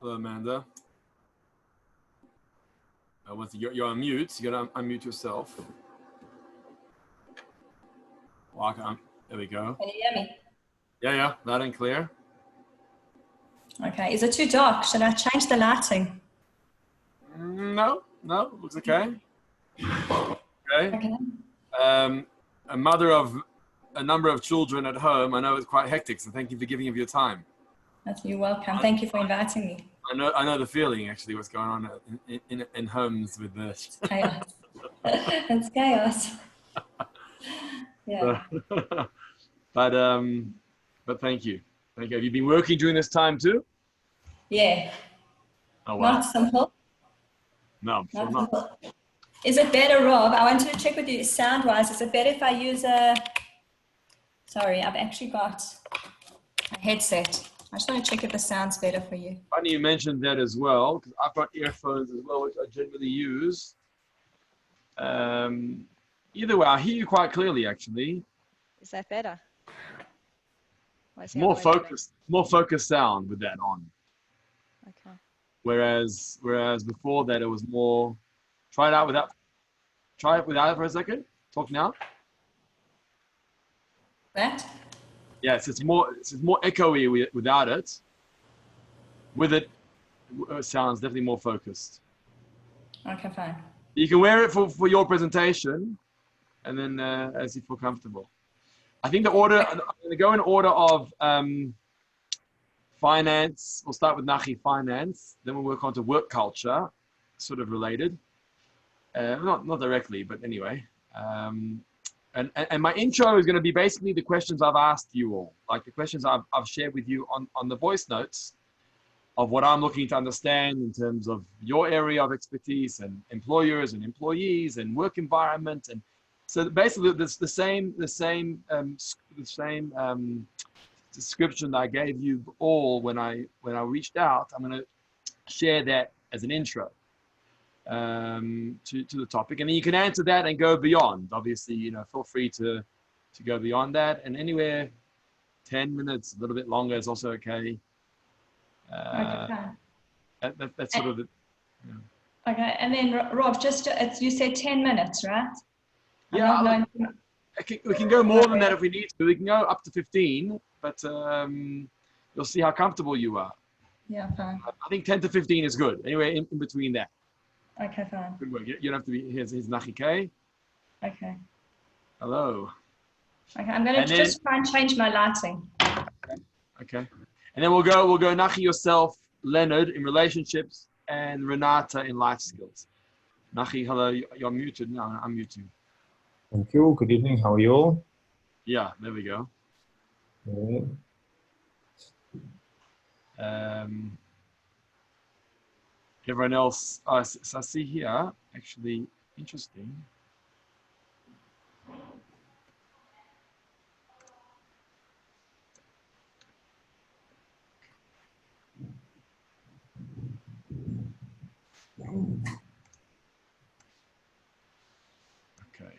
Hello, Amanda. You're on mute. You gotta unmute yourself. Well, there we go. Can you hear me? Yeah, loud and clear. Okay, is it too dark? Should I change the lighting? No, looks okay. Okay. A mother of a number of children at home. I know it's quite hectic, so thank you for giving of your time. You're welcome. Thank you for inviting me. I know the feeling, actually, what's going on in homes with this. It's chaos. It's chaos. Yeah. But thank you. Thank you. Have you been working during this time too? Yeah. Oh, wow. Not simple. No, I'm sure not. Is it better, Rob? I wanted to check with you sound-wise. Is it better if I use sorry, I've actually got a headset. I just want to check if the sound's better for you. Funny you mentioned that as well, because I've got earphones as well, which I generally use. Either way, I hear you quite clearly, actually. Is that better? More focused sound with that on. Okay. Whereas before that it was more. Try it without it for a second. Talk now. That? Yes, it's more echoey without it. With it, it sounds definitely more focused. Okay, fine. You can wear it for your presentation, and then as you feel comfortable. I think I'm going to go in order of finance. We'll start with Nachi finance, then we'll work on to work culture, sort of related. Not directly, but anyway. And my intro is going to be basically the questions I've asked you all, like the questions I've shared with you on the voice notes of what I'm looking to understand in terms of your area of expertise and employers and employees and work environment. And so basically the same description that I gave you all when I reached out. I'm going to share that as an intro to the topic, and then you can answer that and go beyond. Obviously, feel free to go beyond that, and anywhere 10 minutes, a little bit longer is also okay. That's sort of the. Okay, and then Rob, you said 10 minutes, right? Yeah, we can go more than that if we need to. We can go up to 15, but you'll see how comfortable you are. Yeah, fine. I think 10 to 15 is good. Anyway, in between that. Okay, fine. Good work. You don't have to be. Here's Nachi K. Okay. Hello. Okay, I'm going to just try and change my lighting. Okay. And then we'll go Nachi yourself, Leonard in relationships, and Renata in life skills. Nachi, hello. You're muted. No, I'm muting. Thank you. Good evening. How are you all? Yeah, there we go. Good. Everyone else, so I see here, actually interesting. Okay.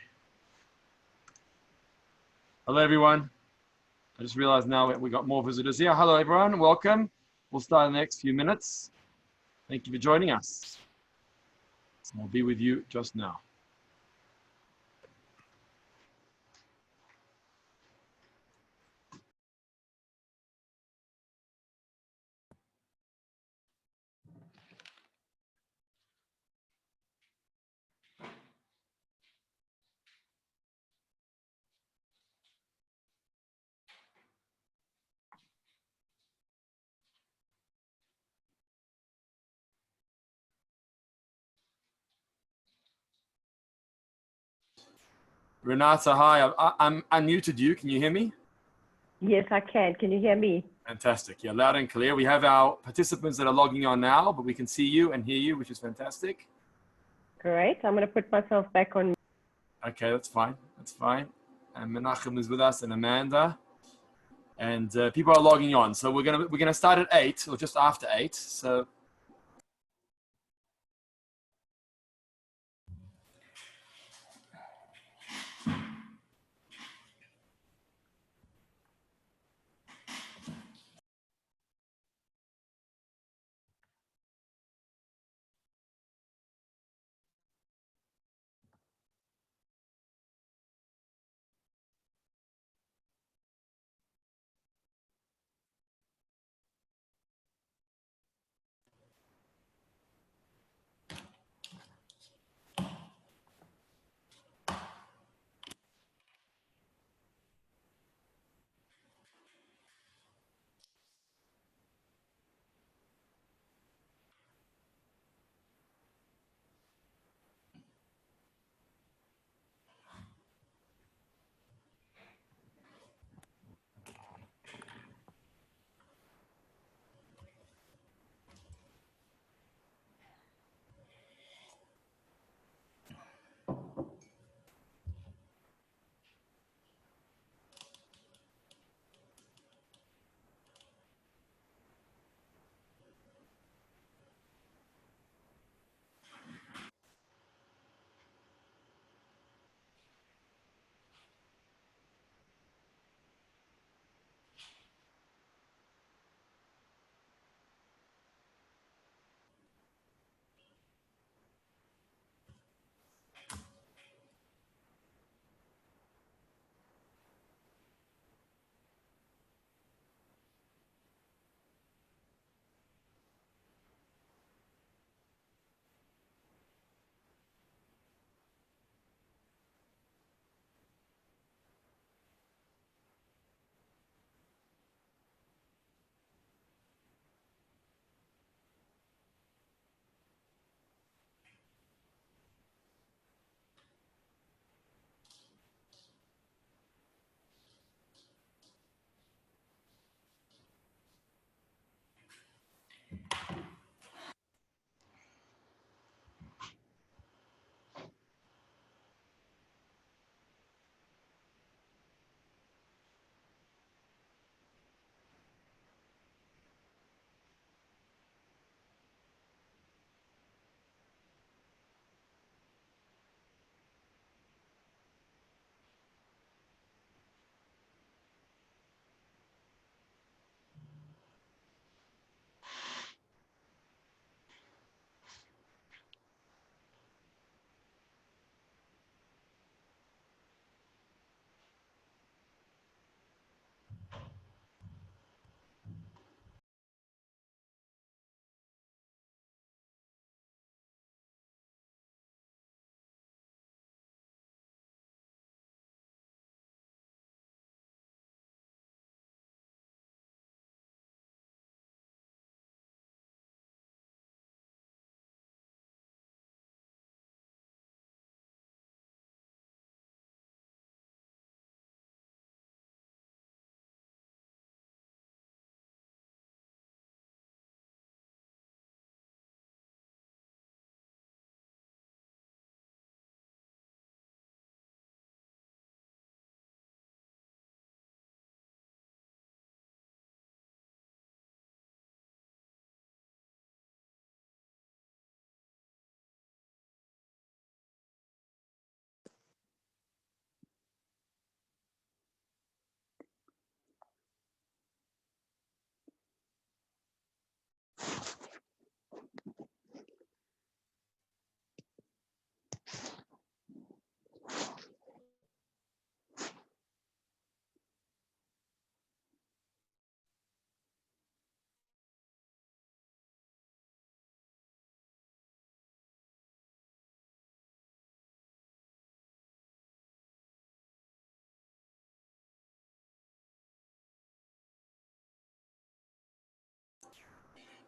Hello, everyone. I just realized now we got more visitors here. Hello, everyone. Welcome. We'll start in the next few minutes. Thank you for joining us. I'll be with you just now. Renata, hi. I'm unmuted you. Can you hear me? Yes, I can. Can you hear me? Fantastic. Yeah, loud and clear. We have our participants that are logging on now, but we can see you and hear you, which is fantastic. Great. I'm going to put myself back on. Okay, that's fine. That's fine. And Menachem is with us, and Amanda, and people are logging on. So we're gonna start at 8 or just after 8. So.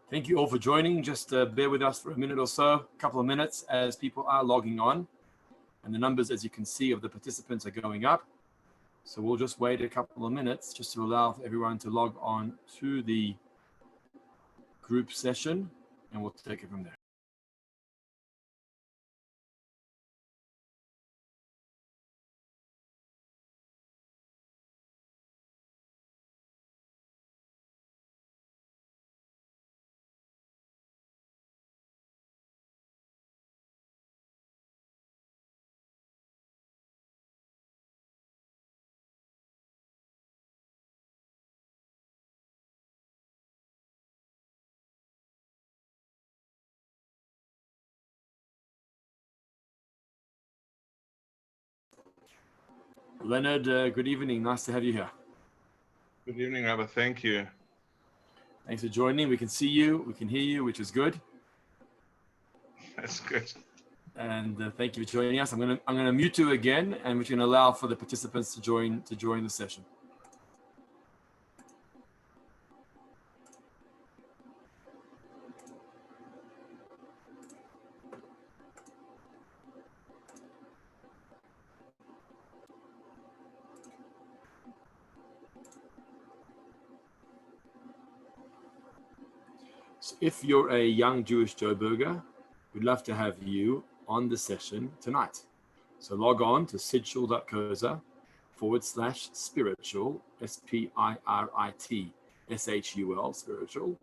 Thank you all for joining. Just bear with us for a minute or so, a couple of minutes as people are logging on. And the numbers, as you can see, of the participants are going up. So we'll just wait a couple of minutes just to allow everyone to log on to the group session, and we'll take it from there. Leonard, good evening. Nice to have you here. Good evening, Rabbi. Thank you. Thanks for joining. We can see you, we can hear you, which is good. That's good. And thank you for joining us. I'm gonna mute you again, and we're going to allow for the participants to join the session. So if you're a young Jewish Joburger, we'd love to have you on the session tonight. So log on to sidshul.coza/spiritual, SPIRITSHUL, spiritual.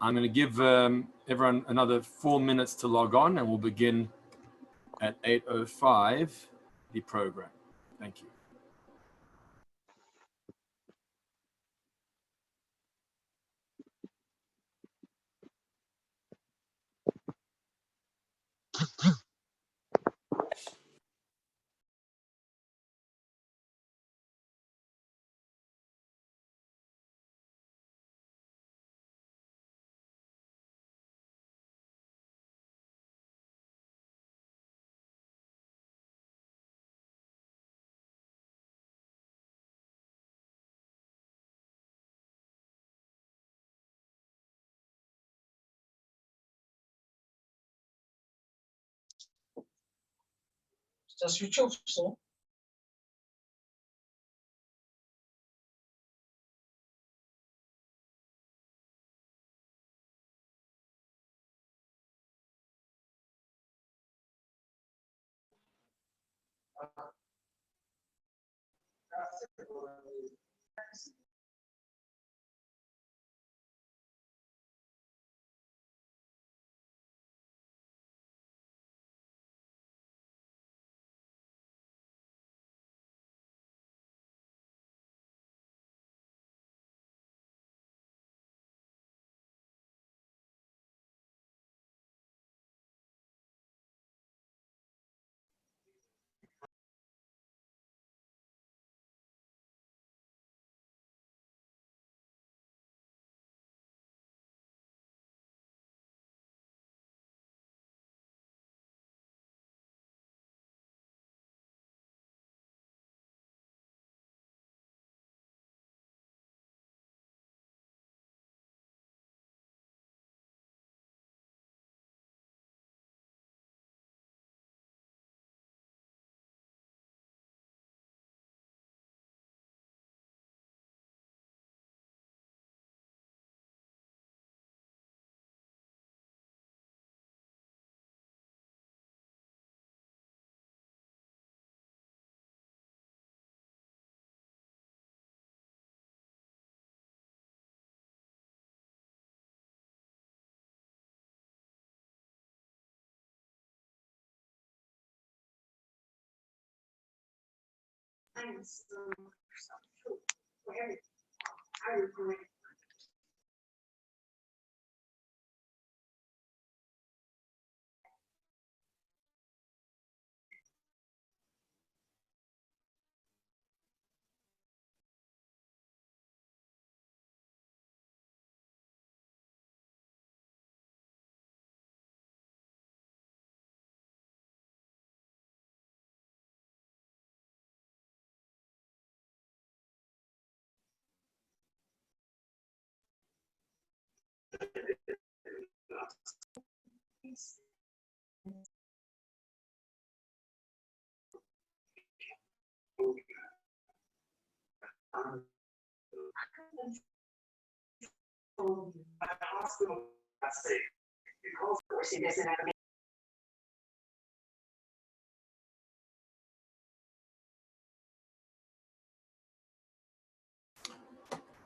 I'm going to give everyone another 4 minutes to log on, and we'll begin at 8:05 the program. Thank you. Is dat switch off zo?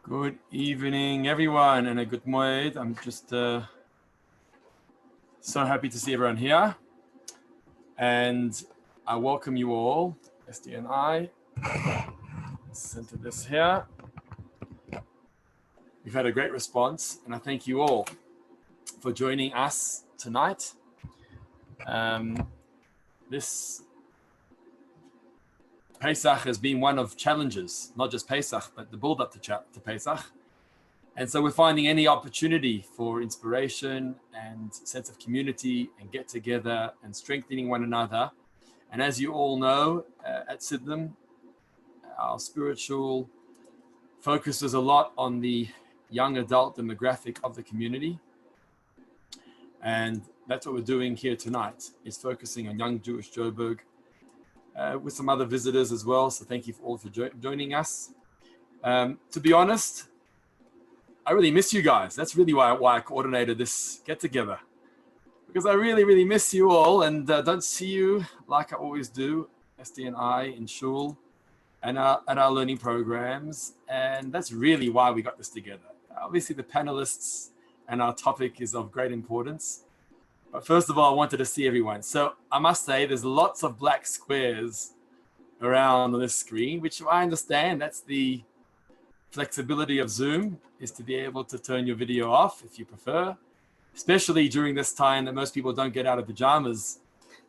Good evening, everyone, and a good moed. I'm just so happy to see everyone here, and I welcome you all. SD and I center this here. We've had a great response, and I thank you all for joining us tonight. This Pesach has been one of challenges, not just Pesach, but the build up to Pesach. And so we're finding any opportunity for inspiration and sense of community and get together and strengthening one another. And as you all know, at Sidlam, our spiritual focuses a lot on the young adult demographic of the community. And that's what we're doing here tonight, is focusing on young Jewish Joburg with some other visitors as well. So thank you all for joining us. To be honest, I really miss you guys. That's really why I coordinated this get together, because I really, really miss you all and don't see you like I always do, SD and I in shul and our learning programs. And that's really why we got this together. Obviously the panelists and our topic is of great importance. But first of all, I wanted to see everyone. So I must say there's lots of black squares around on this screen, which I understand. That's the flexibility of Zoom, is to be able to turn your video off if you prefer, especially during this time that most people don't get out of pajamas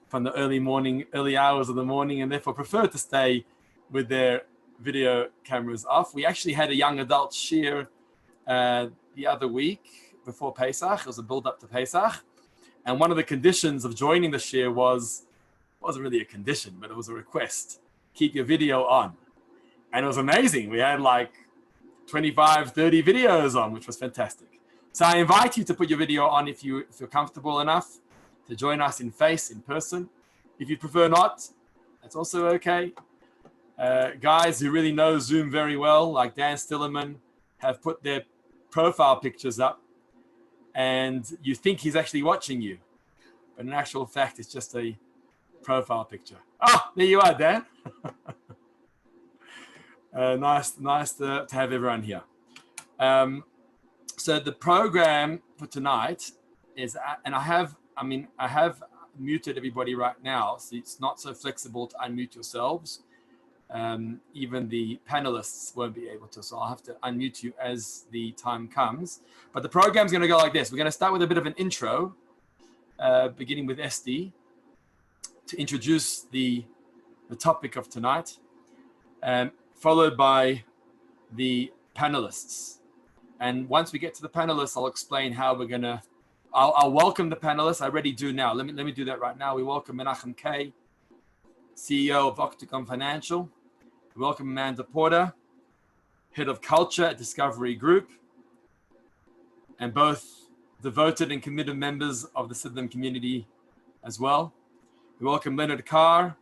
from the early hours of the morning, and therefore prefer to stay with their video cameras off. We actually had a young adult shir the other week before Pesach. It was a build up to Pesach. And one of the conditions of joining the shir wasn't really a condition, but it was a request. Keep your video on. And it was amazing. We had like 25, 30 videos on, which was fantastic. So I invite you to put your video on if you feel comfortable enough to join us in person. If you prefer not, that's also okay. Guys who really know Zoom very well, like Dan Stillerman, have put their profile pictures up, and you think he's actually watching you, but in actual fact, it's just a profile picture. Oh, there you are, Dan. Nice to have everyone here. So the program for tonight is, and I have muted everybody right now, so it's not so flexible to unmute yourselves. Even the panelists won't be able to, so I'll have to unmute you as the time comes. But the program's going to go like this. We're going to start with a bit of an intro, beginning with SD, to introduce the topic of tonight, followed by the panelists. And once we get to the panelists, I'll explain how we're going to, I'll welcome the panelists. I already do now. Let me do that right now. We welcome Menachem K, CEO of Octagon Financial. We welcome Amanda Porter, Head of Culture at Discovery Group, and both devoted and committed members of the Sidlam community as well. We welcome Leonard Carr,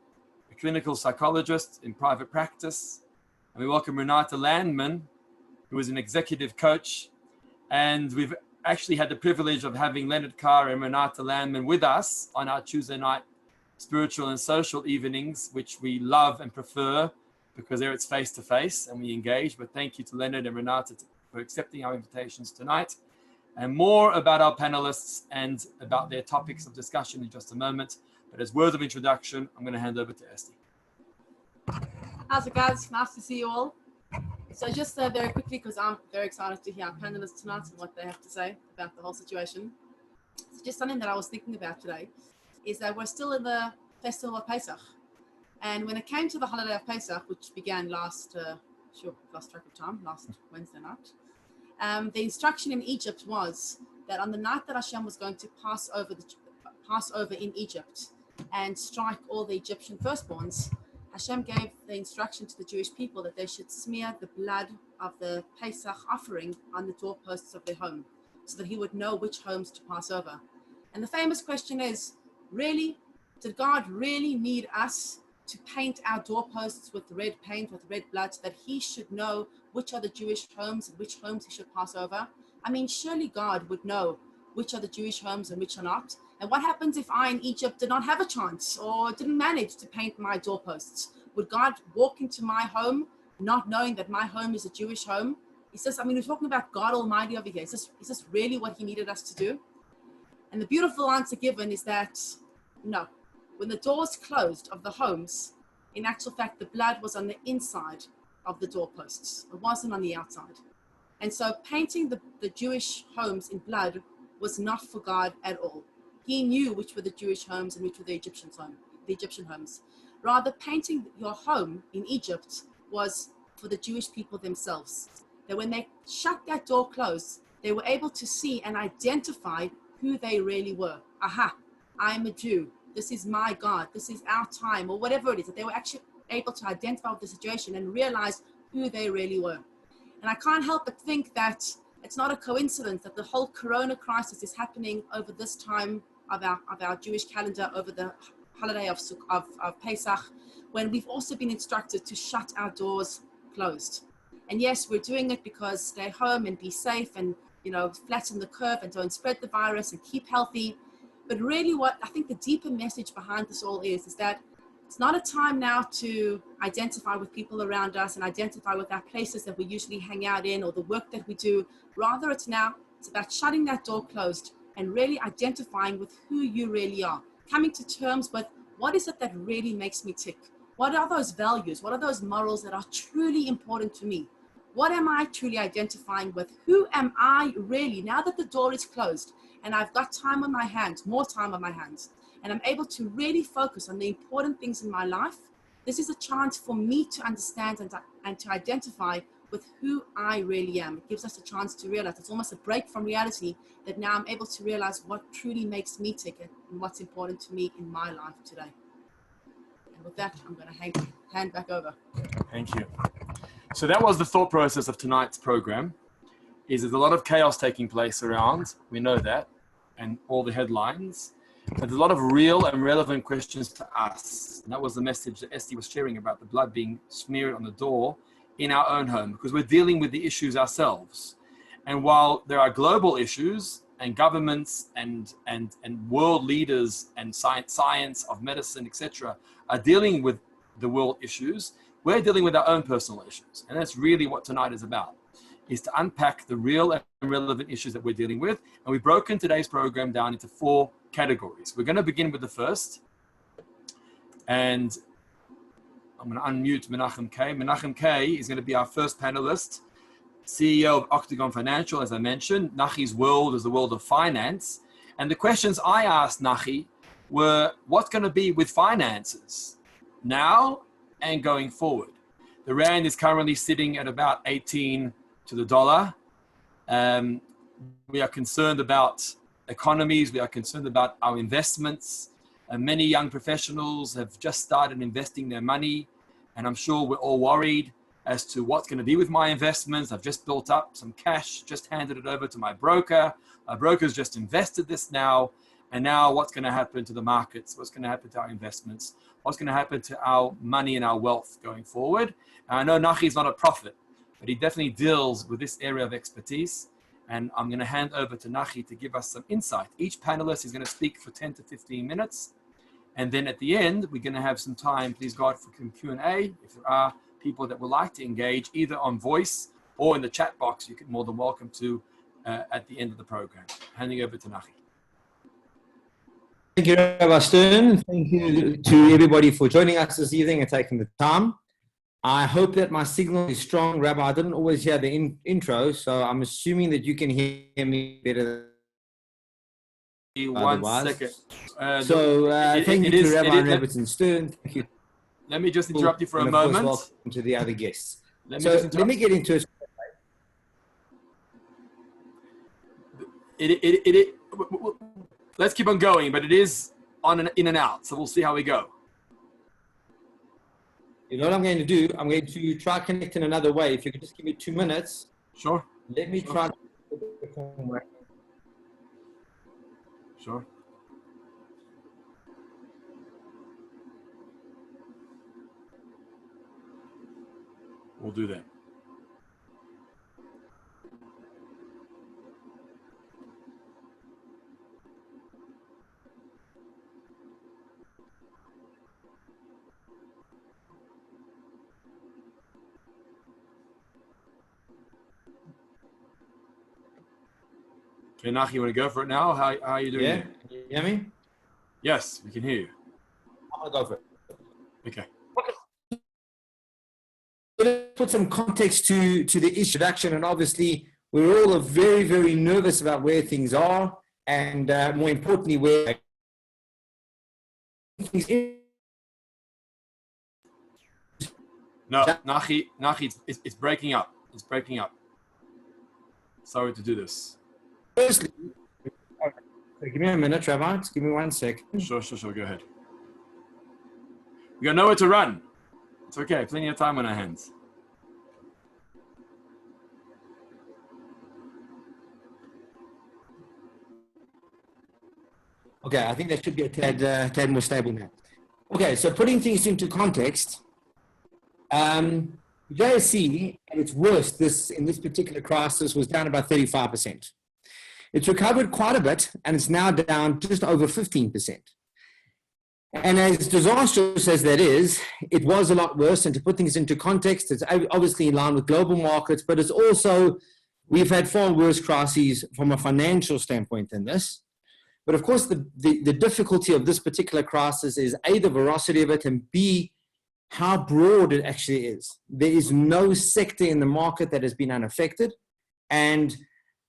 a clinical psychologist in private practice. And we welcome Renata Landman, who is an executive coach. And we've actually had the privilege of having Leonard Carr and Renata Landman with us on our Tuesday night spiritual and social evenings, which we love and prefer because there it's face-to-face and we engage. But thank you to Leonard and Renata for accepting our invitations tonight. And more about our panelists and about their topics of discussion in just a moment. But as words of introduction, I'm going to hand over to Esti. How's it, guys? Nice to see you all. So just very quickly, because I'm very excited to hear our panelists tonight and what they have to say about the whole situation. So just something that I was thinking about today is that we're still in the festival of Pesach. And when it came to the holiday of Pesach, which began last track of time, last Wednesday night, the instruction in Egypt was that on the night that Hashem was going to pass over in Egypt and strike all the Egyptian firstborns, Hashem gave the instruction to the Jewish people that they should smear the blood of the Pesach offering on the doorposts of their home so that he would know which homes to pass over. And the famous question is, really, did God really need us to paint our doorposts with red paint, with red blood, so that he should know which are the Jewish homes and which homes he should pass over? I mean, surely God would know which are the Jewish homes and which are not. And what happens if I in Egypt did not have a chance or didn't manage to paint my doorposts? Would God walk into my home not knowing that my home is a Jewish home? He says, I mean, we're talking about God Almighty over here. Is this really what he needed us to do? And the beautiful answer given is that no. When the doors closed of the homes, in actual fact, the blood was on the inside of the doorposts. It wasn't on the outside. And so painting the Jewish homes in blood was not for God at all. He knew which were the Jewish homes and which were the Egyptian homes. Rather, painting your home in Egypt was for the Jewish people themselves. That when they shut that door closed, they were able to see and identify who they really were. Aha, I'm a Jew. This is my God. This is our time, or whatever it is. That they were actually able to identify with the situation and realize who they really were. And I can't help but think that it's not a coincidence that the whole corona crisis is happening over this time of our Jewish calendar, over the holiday of Pesach, when we've also been instructed to shut our doors closed. And yes, we're doing it because stay home and be safe and, flatten the curve and don't spread the virus and keep healthy. But really what I think the deeper message behind this all is that it's not a time now to identify with people around us and identify with our places that we usually hang out in or the work that we do. Rather, it's about shutting that door closed and really identifying with who you really are. Coming to terms with what is it that really makes me tick? What are those values? What are those morals that are truly important to me? What am I truly identifying with? Who am I really? Now that the door is closed and I've got time on my hands, more time on my hands, and I'm able to really focus on the important things in my life, this is a chance for me to understand and to identify with who I really am. It gives us a chance to realize, it's almost a break from reality, that now I'm able to realize what truly makes me tick and what's important to me in my life today. And with that, I'm going to hand back over. Thank you. So that was the thought process of tonight's program. There's a lot of chaos taking place around. We know that, and all the headlines. But there's a lot of real and relevant questions to us. And that was the message that Esty was sharing about the blood being smeared on the door in our own home, because we're dealing with the issues ourselves. And while there are global issues and governments and world leaders and science of medicine, etc., are dealing with the world issues, we're dealing with our own personal issues. And that's really what tonight is about, is to unpack the real and relevant issues that we're dealing with. And we've broken today's program down into 4 categories. We're going to begin with the first. And I'm going to unmute Menachem K. Menachem K is going to be our first panelist, CEO of Octagon Financial, as I mentioned. Nachi's world is the world of finance. And the questions I asked Nachi were, what's going to be with finances now and going forward? The Rand is currently sitting at about 18 to the dollar. We are concerned about economies. We are concerned about our investments. And many young professionals have just started investing their money. And I'm sure we're all worried as to what's going to be with my investments. I've just built up some cash, just handed it over to my broker. My broker's just invested this now. And now what's going to happen to the markets? What's going to happen to our investments? What's going to happen to our money and our wealth going forward? And I know Nachi is not a prophet, but he definitely deals with this area of expertise. And I'm going to hand over to Nachi to give us some insight. Each panelist is going to speak for 10 to 15 minutes. And then at the end, we're going to have some time, please God, for Q&A. If there are people that would like to engage either on voice or in the chat box, you're more than welcome to at the end of the program. Handing over to Nachi. Thank you, Rabbi Stern. Thank you to everybody for joining us this evening and taking the time. I hope that my signal is strong, Rabbi. I didn't always hear the intro, so I'm assuming that you can hear me better than One otherwise. second. Thank you to Rabbi Robertson Stern. Thank you. Let me just interrupt you for a And of course, moment. welcome to the other guests. Let me So just interrupt. let me get into it. Let's keep on going, but it is on and in and out, so we'll see how we go. You know what I'm going to do? I'm going to try connecting another way. If you could just give me 2 minutes. Sure. Let me try. Sure. We'll do that. Okay, Nach, you want to go for it now? How are you doing? Yeah? There? Can you hear me? Yes, we can hear you. I'm going to go for it. Okay. Let's put some context to the introduction, and obviously we're all very, very nervous about where things are, and more importantly, where things. No, Nachi, it's breaking up. It's breaking up. Sorry to do this. Firstly, give me a minute, Rabbi. Just give me 1 second. Sure. Go ahead. We got nowhere to run. It's okay. Plenty of time on our hands. Okay, I think that should be a tad more stable now. Okay, so putting things into context, JSE at its worst in this particular crisis was down about 35%. It's recovered quite a bit, and it's now down just over 15%. And as disastrous as that is, it was a lot worse. And to put things into context, it's obviously in line with global markets, but it's also, we've had far worse crises from a financial standpoint than this. But of course, the difficulty of this particular crisis is A, the veracity of it, and B, how broad it actually is. There is no sector in the market that has been unaffected, and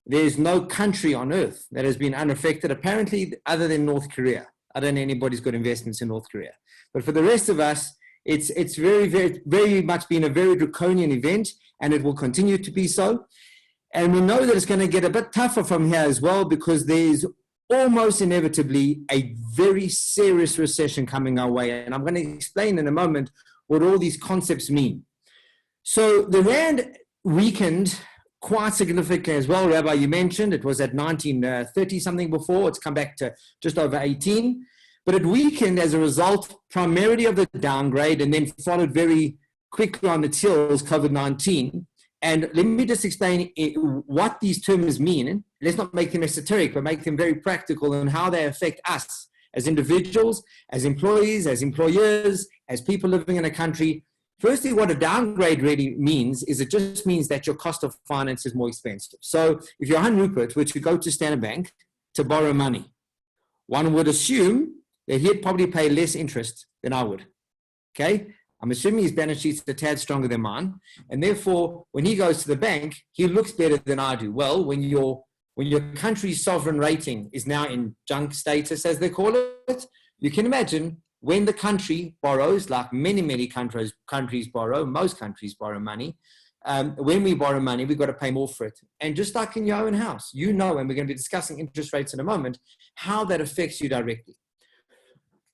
there's no country on earth that has been unaffected, apparently, other than North Korea. I don't know anybody's got investments in North Korea. But for the rest of us, it's very, very, very much been a very draconian event, and it will continue to be so. And we know that it's going to get a bit tougher from here as well, because there's almost inevitably a very serious recession coming our way. And I'm going to explain in a moment what all these concepts mean. So the Rand weakened quite significantly as well. Rabbi, you mentioned it was at 1930 something before. It's come back to just over 18. But it weakened as a result primarily of the downgrade, and then followed very quickly on its heels COVID-19. And let me just explain what these terms mean. Let's not make them esoteric, but make them very practical and how they affect us as individuals, as employees, as employers, as people living in a country. Firstly, what a downgrade really means is it just means that your cost of finance is more expensive. So if you're Han Rupert, were to go to Standard Bank to borrow money, one would assume that he'd probably pay less interest than I would. Okay? I'm assuming his balance sheet's a tad stronger than mine. And therefore, when he goes to the bank, he looks better than I do. Well, when your country's sovereign rating is now in junk status, as they call it, you can imagine when the country borrows, like many countries borrow, most countries borrow money. When we borrow money, we've got to pay more for it. And just like in your own house, you know, and we're going to be discussing interest rates in a moment, how that affects you directly.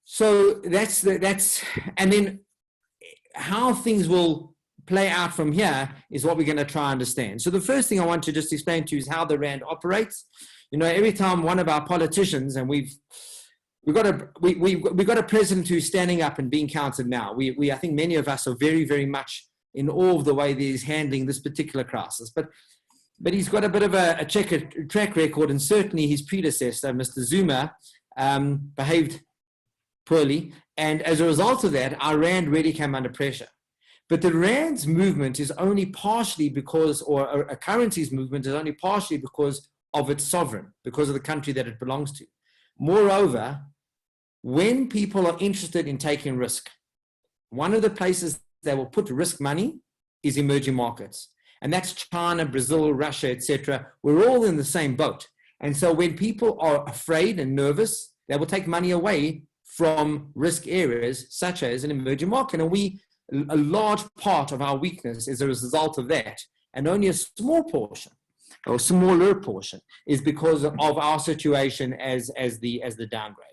So and then how things will play out from here is what we're going to try and understand. So the first thing I want to just explain to you is how the Rand operates. You know, every time one of our politicians, and we've got a president who's standing up and being counted now. I think many of us are very, very much in awe of the way that he's handling this particular crisis. But he's got a bit of a track record, and certainly his predecessor, Mr. Zuma, behaved poorly. And as a result of that, our Rand really came under pressure. But the Rand's movement is only partially because, or a currency's movement is only partially because of its sovereign, because of the country that it belongs to. Moreover, when people are interested in taking risk, one of the places that will put risk money is emerging markets. And that's China, Brazil, Russia, etc. We're all in the same boat. And so when people are afraid and nervous, they will take money away from risk areas such as an emerging market. And a large part of our weakness is a result of that. And only a small portion, or smaller portion, is because of our situation as the downgrade.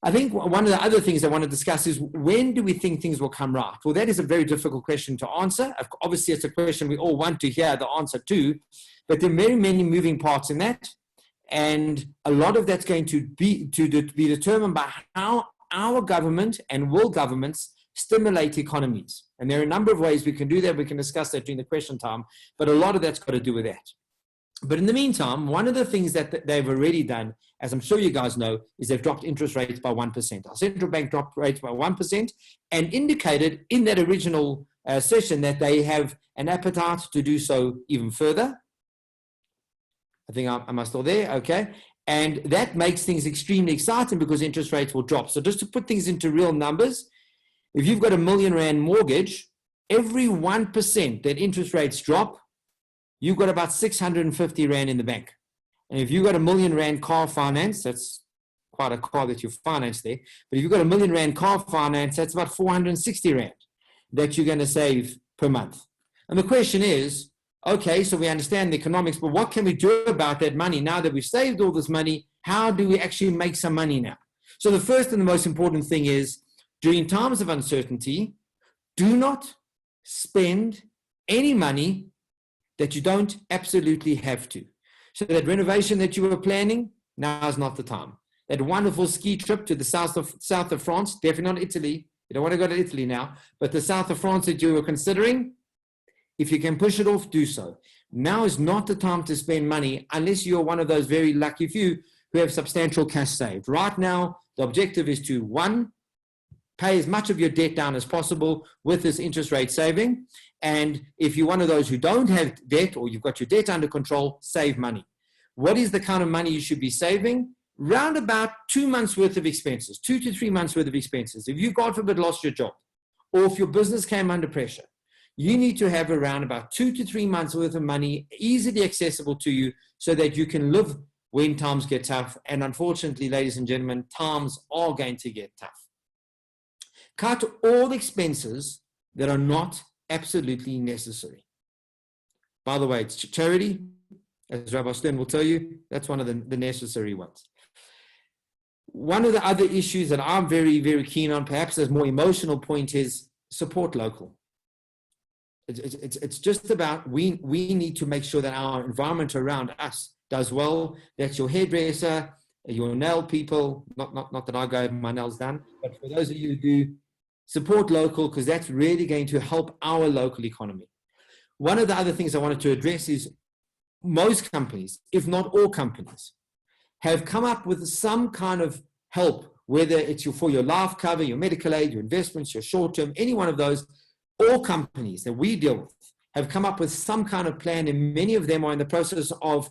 I think one of the other things I want to discuss is, when do we think things will come right? Well, that is a very difficult question to answer. Obviously, it's a question we all want to hear the answer to, but there are very many moving parts in that. And a lot of that's going to be determined by how our government and world governments stimulate economies. And there are a number of ways we can do that. We can discuss that during the question time, but a lot of that's got to do with that. But in the meantime, one of the things that they've already done, as I'm sure you guys know, is they've dropped interest rates by 1%. Our central bank dropped rates by 1% and indicated in that original session that they have an appetite to do so even further. I think am I still there? Okay. And that makes things extremely exciting because interest rates will drop. So just to put things into real numbers, if you've got a R1 million mortgage, every 1% that interest rates drop, you've got about 650 Rand in the bank. And if you've got a R1 million car finance, that's quite a car that you finance there. But if you've got a R1 million car finance, that's about 460 Rand that you're going to save per month. And the question is, okay, so we understand the economics, but what can we do about that money now that we've saved all this money? How do we actually make some money now? So the first and the most important thing is, during times of uncertainty, do not spend any money that you don't absolutely have to. So that renovation that you were planning, now is not the time. That wonderful ski trip to the south of France, definitely not Italy. You don't want to go to Italy now, but the south of France that you were considering, if you can push it off, do so. Now is not the time to spend money unless you're one of those very lucky few who have substantial cash saved. Right now, the objective is to, one, pay as much of your debt down as possible with this interest rate saving. And if you're one of those who don't have debt, or you've got your debt under control, save money. What is the kind of money you should be saving? Round about 2 months worth of expenses, 2 to 3 months worth of expenses. If you, God forbid, lost your job, or if your business came under pressure, you need to have around about 2 to 3 months worth of money easily accessible to you so that you can live when times get tough. And unfortunately, ladies and gentlemen, times are going to get tough. Cut all expenses that are not absolutely necessary. By the way, it's charity, as Rabbi Stern will tell you, that's one of the necessary ones. One of the other issues that I'm very, very keen on, perhaps as more emotional point, is support local. It's just about, we need to make sure that our environment around us does well, that your hairdresser, your nail people, not that I go have my nails done, but for those of you who do, support local, because that's really going to help our local economy. One of the other things I wanted to address is, most companies, if not all companies, have come up with some kind of help, whether it's for your life cover, your medical aid, your investments, your short-term, any one of those. All companies that we deal with have come up with some kind of plan, and many of them are in the process of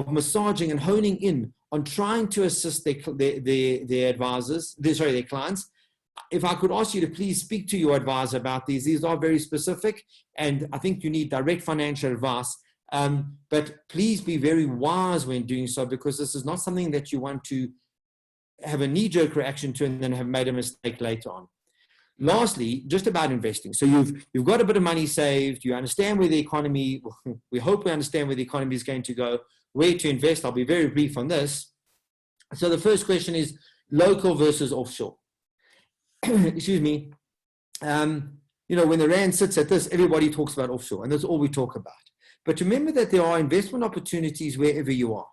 massaging and honing in on trying to assist their advisors, their clients. If I could ask you to please speak to your advisor about these are very specific, and I think you need direct financial advice. But please be very wise when doing so, because this is not something that you want to have a knee-jerk reaction to and then have made a mistake later on. Lastly, just about investing. So you've got a bit of money saved. You understand where the economy, we hope we understand where the economy is going to go, where to invest. I'll be very brief on this. So the first question is local versus offshore. Excuse me. When the Rand sits at this, everybody talks about offshore, and that's all we talk about. But remember that there are investment opportunities wherever you are.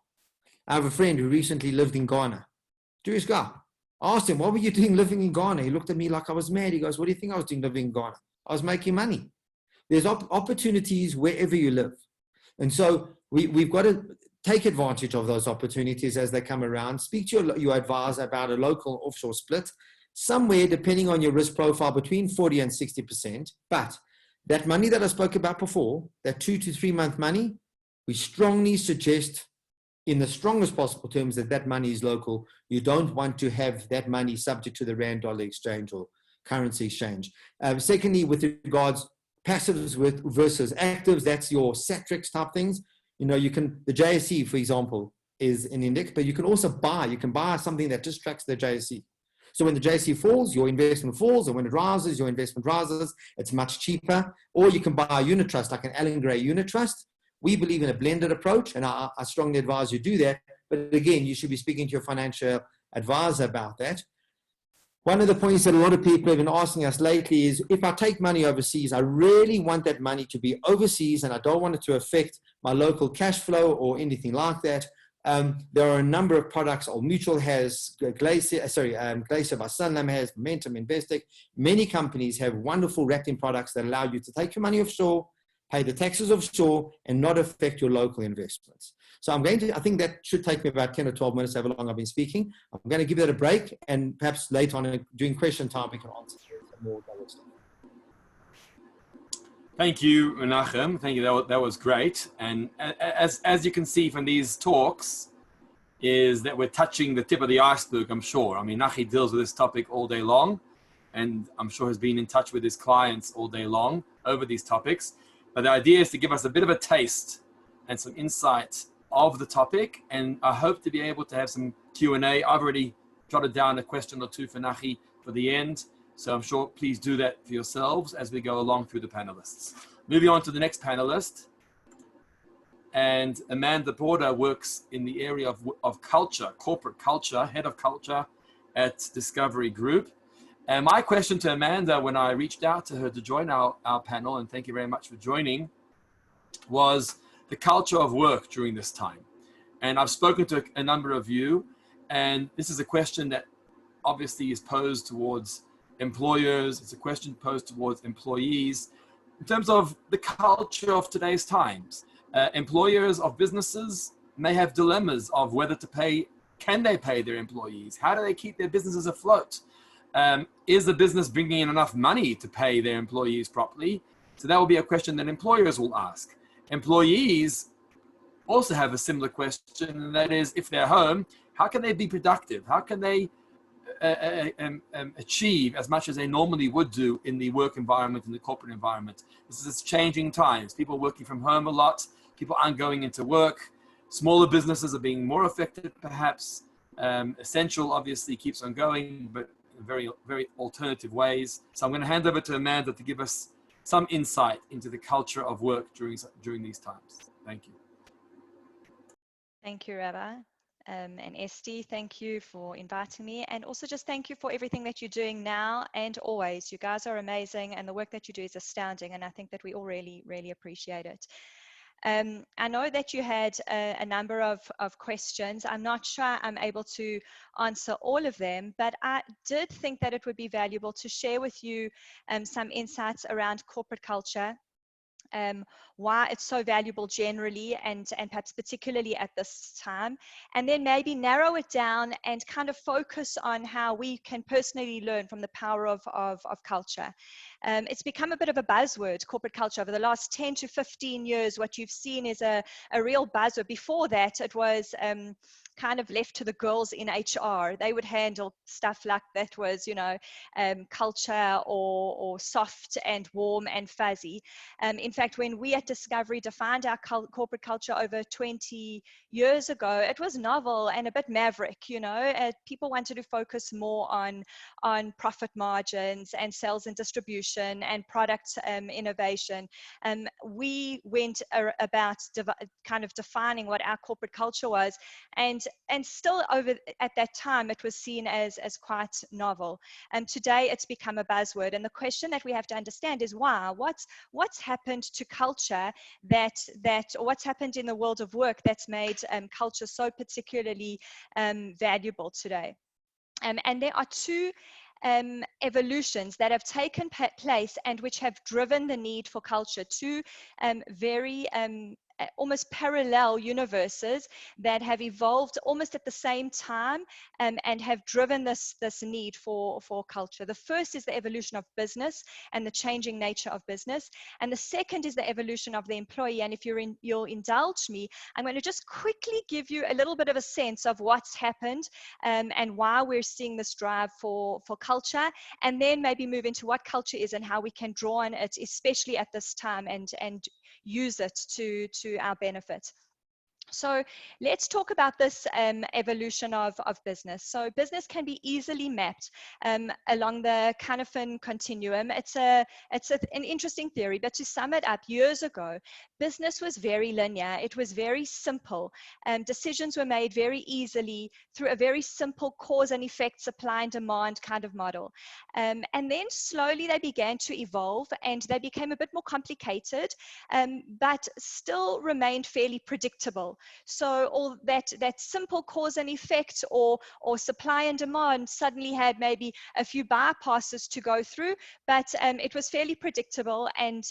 I have a friend who recently lived in Ghana. Jewish guy. I asked him, what were you doing living in Ghana? He looked at me like I was mad. He goes, what do you think I was doing living in Ghana? I was making money. There's opportunities wherever you live. And so we've got to take advantage of those opportunities as they come around. Speak to your advisor about a local offshore split, somewhere, depending on your risk profile, between 40 and 60%. But that money that I spoke about before, that 2 to 3 month money, we strongly suggest in the strongest possible terms that money is local. You don't want to have that money subject to the Rand dollar exchange or currency exchange. Secondly, with regards passives versus actives, that's your Satrix type things. You know, you can, the JSE, for example, is an index, but you can also buy, you can buy something that just tracks the JSE. So when the JSE falls, your investment falls, and when it rises, your investment rises. It's much cheaper. Or you can buy a unit trust, like an Allen Gray unit trust. We believe in a blended approach, and I strongly advise you do that. But again, you should be speaking to your financial advisor about that. One of the points that a lot of people have been asking us lately is, if I take money overseas, I really want that money to be overseas, and I don't want it to affect my local cash flow or anything like that. There are a number of products. Old Mutual has, Glacier by Sanlam has, Momentum, Investec. Many companies have wonderful wrapped-in products that allow you to take your money offshore, pay the taxes offshore, and not affect your local investments. So I think that should take me about 10 or 12 minutes, however long I've been speaking. I'm going to give that a break, and perhaps later on during question time, we can answer some more double stuff. Thank you, Menachem. Thank you. That was great. And as you can see from these talks, is that we're touching the tip of the iceberg, I'm sure. I mean, Nachi deals with this topic all day long, and I'm sure has been in touch with his clients all day long over these topics. But the idea is to give us a bit of a taste and some insight of the topic, and I hope to be able to have some Q&A. I've already jotted down a question or two for Nachi for the end, so I'm sure please do that for yourselves as we go along through the panelists. Moving on to the next panelist, and Amanda Porter works in the area of culture, corporate culture, head of culture at Discovery Group. And my question to Amanda when I reached out to her to join our panel, and thank you very much for joining, was the culture of work during this time. And I've spoken to a number of you, and this is a question that obviously is posed towards employers. It's a question posed towards employees in terms of the culture of today's times. Employers of businesses may have dilemmas of whether to pay, can they pay their employees? How do they keep their businesses afloat? Is the business bringing in enough money to pay their employees properly? So that will be a question that employers will ask. Employees also have a similar question, and that is, if they're home, how can they be productive? How can they achieve as much as they normally would do in the work environment, in the corporate environment? This is changing times. People are working from home a lot. People aren't going into work. Smaller businesses are being more affected, perhaps. Essential obviously keeps on going, but in very, very alternative ways. So I'm going to hand over to Amanda to give us some insight into the culture of work during these times. Thank you. Thank you, Rabbi. And Esty, thank you for inviting me. And also just thank you for everything that you're doing now and always. You guys are amazing, and the work that you do is astounding. And I think that we all really, really appreciate it. I know that you had a number of questions. I'm not sure I'm able to answer all of them, but I did think that it would be valuable to share with you some insights around corporate culture, why it's so valuable generally and perhaps particularly at this time, and then maybe narrow it down and kind of focus on how we can personally learn from the power of culture. It's become a bit of a buzzword, corporate culture. Over the last 10 to 15 years, what you've seen is a real buzzword. Before that, it was kind of left to the girls in HR. They would handle stuff like that was, you know, culture or soft and warm and fuzzy. In fact, when we at Discovery defined our corporate culture over 20 years ago, it was novel and a bit maverick, you know. People wanted to focus more on profit margins and sales and distribution and product innovation. We went about kind of defining what our corporate culture was, and still over at that time it was seen as quite novel. Today it's become a buzzword, and the question that we have to understand is why. What's happened to culture or what's happened in the world of work that's made culture so particularly valuable today? And there are two evolutions that have taken place and which have driven the need for culture, two very almost parallel universes that have evolved almost at the same time, and have driven this need for culture. The first is the evolution of business and the changing nature of business, and the second is the evolution of the employee. And if you'll indulge me, I'm going to just quickly give you a little bit of a sense of what's happened, and why we're seeing this drive for culture, and then maybe move into what culture is and how we can draw on it, especially at this time, and use it to our benefit. So let's talk about this evolution of business. So business can be easily mapped along the Canifin continuum. It's an interesting theory, but to sum it up, years ago, business was very linear. It was very simple. Decisions were made very easily through a very simple cause and effect, supply and demand kind of model. And then slowly they began to evolve, and they became a bit more complicated, but still remained fairly predictable. So all that simple cause and effect, or supply and demand, suddenly had maybe a few bypasses to go through, but it was fairly predictable and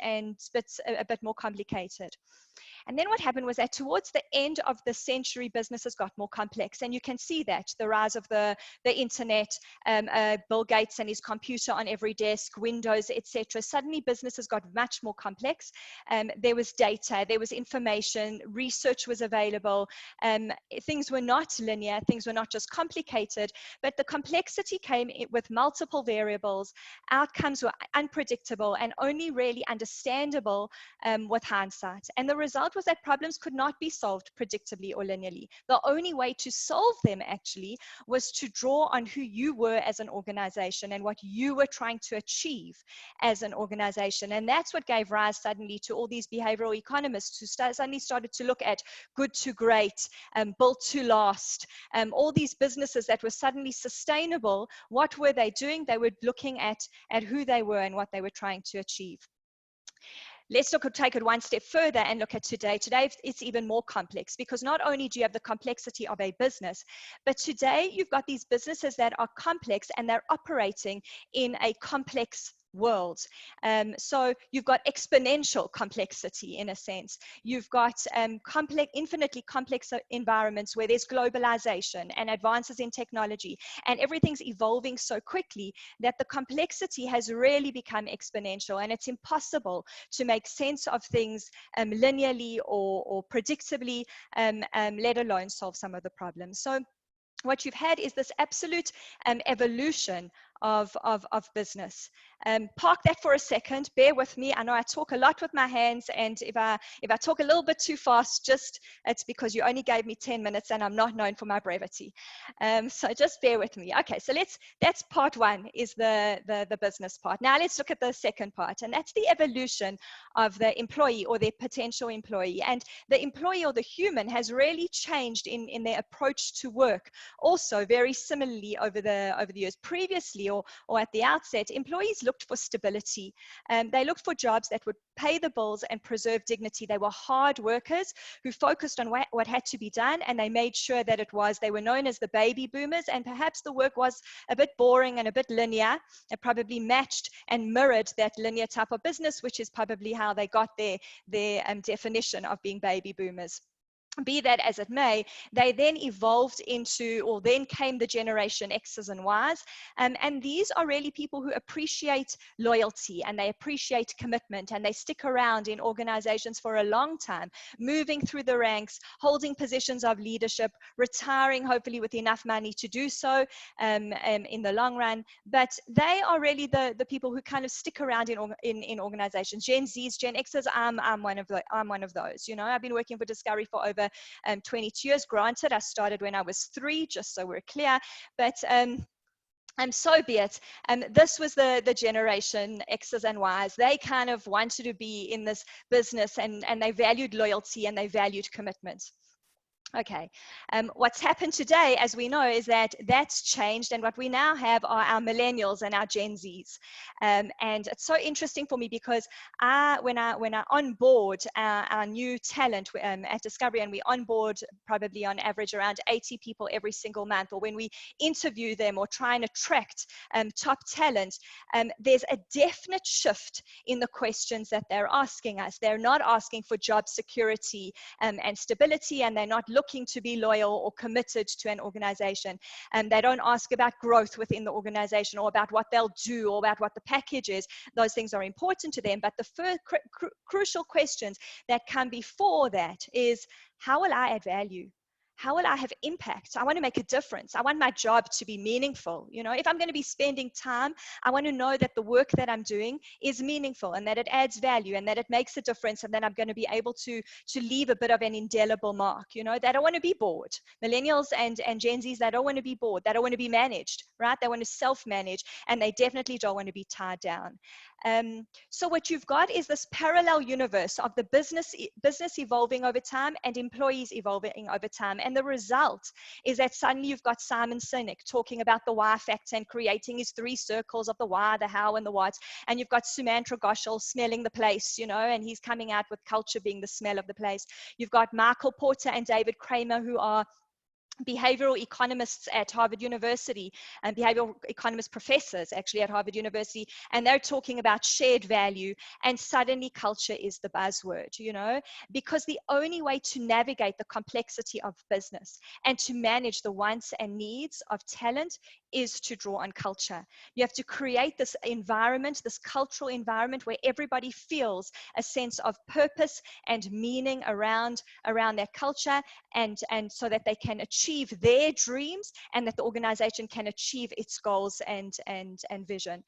a bit more complicated. And then what happened was that towards the end of the century, businesses got more complex. And you can see that the rise of the internet, Bill Gates and his computer on every desk, Windows, etc. Suddenly businesses got much more complex. There was data, there was information, research was available. Things were not linear, things were not just complicated, but the complexity came with multiple variables. Outcomes were unpredictable and only really understandable with hindsight. And the result was that problems could not be solved predictably or linearly. The only way to solve them actually was to draw on who you were as an organization and what you were trying to achieve as an organization. And that's what gave rise suddenly to all these behavioral economists who suddenly started to look at good to great, built to last, all these businesses that were suddenly sustainable. What were they doing? They were looking at who they were and what they were trying to achieve. Let's take it one step further and look at today. Today, it's even more complex, because not only do you have the complexity of a business, but today you've got these businesses that are complex and they're operating in a complex world. So you've got exponential complexity in a sense. You've got infinitely complex environments where there's globalization and advances in technology, and everything's evolving so quickly that the complexity has really become exponential, and it's impossible to make sense of things linearly or predictably, let alone solve some of the problems. So what you've had is this absolute evolution of business. Park that for a second, bear with me. I know I talk a lot with my hands, and if I talk a little bit too fast, it's because you only gave me 10 minutes and I'm not known for my brevity. So just bear with me. Okay, so that's part one, is the business part. Now let's look at the second part, and that's the evolution of the employee or their potential employee. And the employee or the human has really changed in their approach to work, also very similarly over the years. Previously, or at the outset, employees looked for stability. They looked for jobs that would pay the bills and preserve dignity. They were hard workers who focused on what had to be done, and they made sure that they were known as the baby boomers, and perhaps the work was a bit boring and a bit linear. It probably matched and mirrored that linear type of business, which is probably how they got their definition of being baby boomers. Be that as it may, they then evolved into, or then came the generation X's and Y's. And these are really people who appreciate loyalty, and they appreciate commitment, and they stick around in organizations for a long time, moving through the ranks, holding positions of leadership, retiring hopefully with enough money to do so in the long run. But they are really the people who kind of stick around in organizations. Gen Zs, Gen X's, I'm one of those. You know, I've been working for Discovery for over 22 years. Granted, I started when I was 3, just so we're clear, but so be it. This was the generation X's and Y's. They kind of wanted to be in this business, and they valued loyalty and they valued commitment. Okay, what's happened today, as we know, is that that's changed, and what we now have are our millennials and our Gen Zs. And it's so interesting for me because when I onboard our new talent at Discovery, and we onboard probably on average around 80 people every single month, or when we interview them or try and attract top talent, there's a definite shift in the questions that they're asking us. They're not asking for job security and stability, and they're not looking to be loyal or committed to an organization. They don't ask about growth within the organization or about what they'll do or about what the package is. Those things are important to them, but the first crucial questions that come before that is, how will I add value? How will I have impact? I want to make a difference. I want my job to be meaningful. You know, if I'm going to be spending time, I want to know that the work that I'm doing is meaningful and that it adds value and that it makes a difference, and that I'm going to be able to leave a bit of an indelible mark. You know, they don't want to be bored. Millennials and Gen Zs, they don't want to be bored. They don't want to be managed, right? They want to self-manage, and they definitely don't want to be tied down. So what you've got is this parallel universe of the business evolving over time and employees evolving over time. And the result is that suddenly you've got Simon Sinek talking about the why factor and creating his 3 circles of the why, the how, and the what. And you've got Sumantra Ghoshal smelling the place, you know, and he's coming out with culture being the smell of the place. You've got Michael Porter and David Kramer, who are behavioral economists at Harvard University, and behavioral economist professors actually at Harvard University, and they're talking about shared value, and suddenly culture is the buzzword, you know, because the only way to navigate the complexity of business and to manage the wants and needs of talent is to draw on culture. You have to create this environment, this cultural environment where everybody feels a sense of purpose and meaning around their culture, and so that they can achieve their dreams and that the organization can achieve its goals and vision.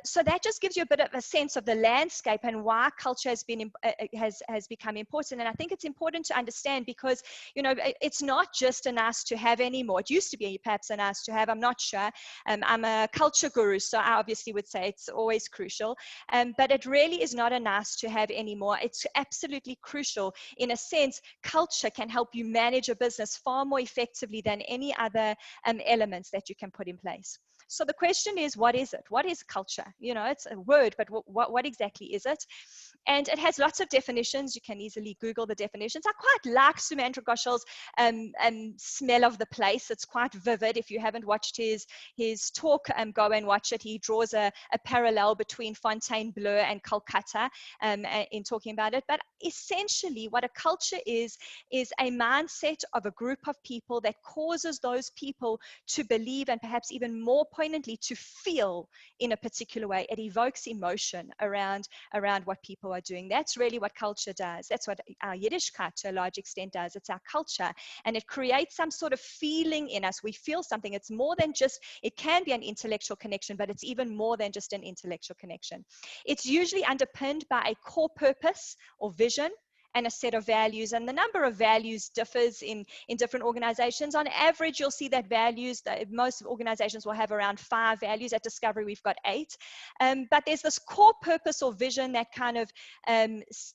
So that just gives you a bit of a sense of the landscape and why culture has become important. And I think it's important to understand because, you know, it's not just a nice to have anymore. It used to be perhaps a nice to have, I'm not sure. I'm a culture guru, so I obviously would say it's always crucial. But it really is not a nice to have anymore. It's absolutely crucial. In a sense, culture can help you manage a business far more effectively than any other elements that you can put in place. So the question is, what is it? What is culture? You know, it's a word, but what exactly is it? And it has lots of definitions. You can easily Google the definitions. I quite like Sumantra Ghoshal's smell of the place. It's quite vivid. If you haven't watched his talk, go and watch it. He draws a parallel between Fontainebleau and Calcutta in talking about it. But essentially, what a culture is a mindset of a group of people that causes those people to believe, and perhaps even more poignantly, to feel in a particular way. It evokes emotion around what people are doing. That's really what culture does. That's what our Yiddishkeit to a large extent does. It's our culture, and it creates some sort of feeling in us. We feel something. It's more than just, it can be an intellectual connection, but it's even more than just an intellectual connection. It's usually underpinned by a core purpose or vision and a set of values. And the number of values differs in different organizations. On average, you'll see that most organizations will have around 5 values. At Discovery, we've got 8. But there's this core purpose or vision that kind of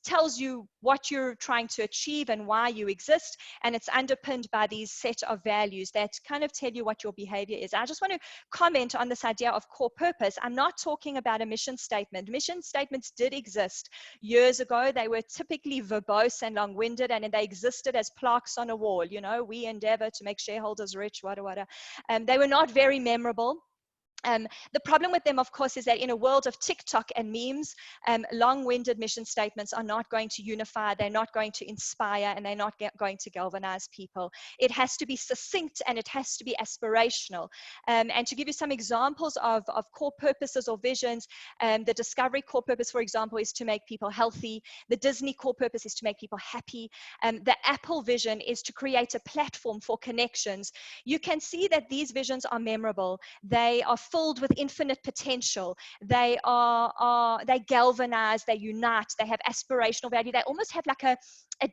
tells you what you're trying to achieve and why you exist. And it's underpinned by these set of values that kind of tell you what your behavior is. I just want to comment on this idea of core purpose. I'm not talking about a mission statement. Mission statements did exist years ago. They were typically verbose and long-winded, and they existed as plaques on a wall. You know, we endeavor to make shareholders rich, wada. They were not very memorable. The problem with them, of course, is that in a world of TikTok and memes, long-winded mission statements are not going to unify, they're not going to inspire, and they're not going to galvanize people. It has to be succinct and it has to be aspirational. And to give you some examples of core purposes or visions, the Discovery core purpose, for example, is to make people healthy. The Disney core purpose is to make people happy. The Apple vision is to create a platform for connections. You can see that these visions are memorable. They are filled with infinite potential. They they galvanize, they unite, they have aspirational value. They almost have like a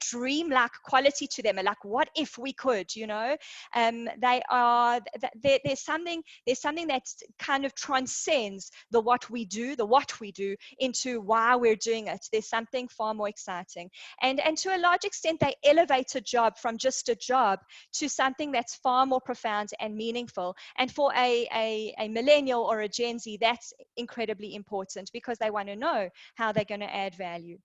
dream-like quality to them, like what if we could, you know. They are there's something that kind of transcends the what we do into why we're doing it. There's something far more exciting, and to a large extent they elevate a job from just a job to something that's far more profound and meaningful. And for a millennial or a Gen Z, that's incredibly important because they want to know how they're going to add value.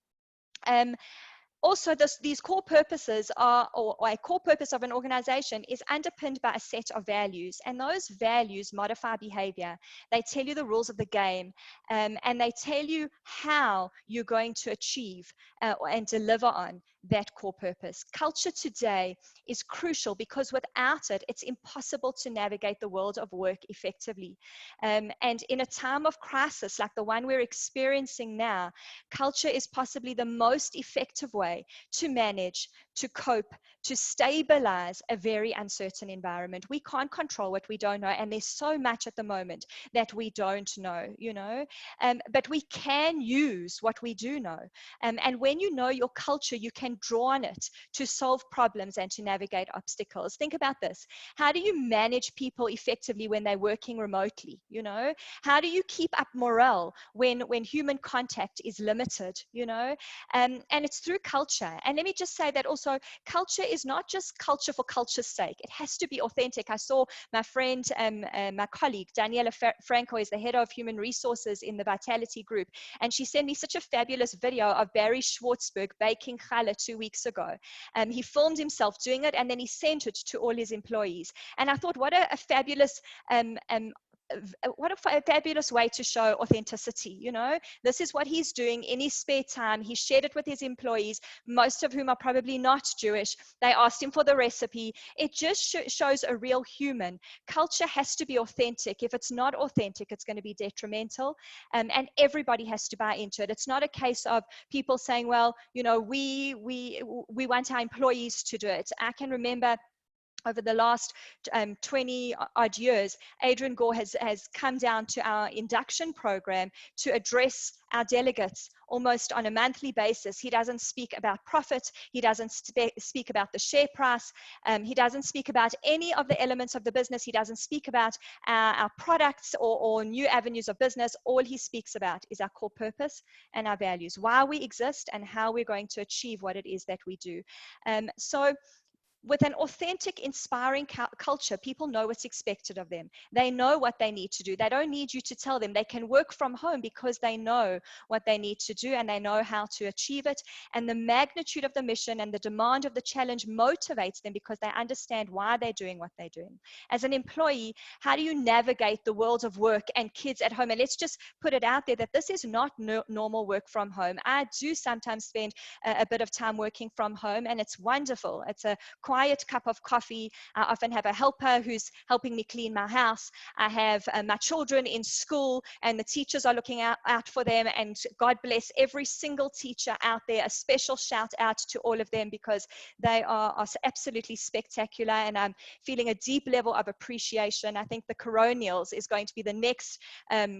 Also, these core purposes or a core purpose of an organization is underpinned by a set of values, and those values modify behavior. They tell you the rules of the game, and they tell you how you're going to achieve and deliver on that core purpose. Culture today is crucial because without it, it's impossible to navigate the world of work effectively. And in a time of crisis like the one we're experiencing now, culture is possibly the most effective way to manage, to cope, to stabilize a very uncertain environment. We can't control what we don't know, and there's so much at the moment that we don't know, you know, but we can use what we do know. And when you know your culture, you can draw on it to solve problems and to navigate obstacles. Think about this. How do you manage people effectively when they're working remotely, you know? How do you keep up morale when human contact is limited, you know? And it's through culture. And let me just say that also culture is not just culture for culture's sake. It has to be authentic. I saw my friend, my colleague, Daniela Franco is the head of human resources in the Vitality Group. And she sent me such a fabulous video of Barry Schwartzberg baking challah 2 weeks ago. He filmed himself doing it, and then he sent it to all his employees. And I thought, what a fabulous what a fabulous way to show authenticity. You know, this is what he's doing in his spare time. He shared it with his employees, most of whom are probably not Jewish. They asked him for the recipe. It just shows a real human. Culture has to be authentic. If it's not authentic, it's going to be detrimental, and everybody has to buy into it. It's not a case of people saying, well, you know, we want our employees to do it. I can remember over the last 20 odd years, Adrian Gore has come down to our induction program to address our delegates almost on a monthly basis. He doesn't speak about profit. He doesn't speak about the share price. He doesn't speak about any of the elements of the business. He doesn't speak about our products or new avenues of business. All he speaks about is our core purpose and our values, why we exist and how we're going to achieve what it is that we do. So with an authentic, inspiring culture, people know what's expected of them. They know what they need to do. They don't need you to tell them. They can work from home because they know what they need to do and they know how to achieve it. And the magnitude of the mission and the demand of the challenge motivates them because they understand why they're doing what they're doing. As an employee, how do you navigate the world of work and kids at home? And let's just put it out there that this is not normal work from home. I do sometimes spend a bit of time working from home, and it's wonderful. It's a quiet cup of coffee. I often have a helper who's helping me clean my house. I have my children in school, and the teachers are looking out for them. And God bless every single teacher out there. A special shout out to all of them because they are absolutely spectacular. And I'm feeling a deep level of appreciation. I think the Coronials is going to be the next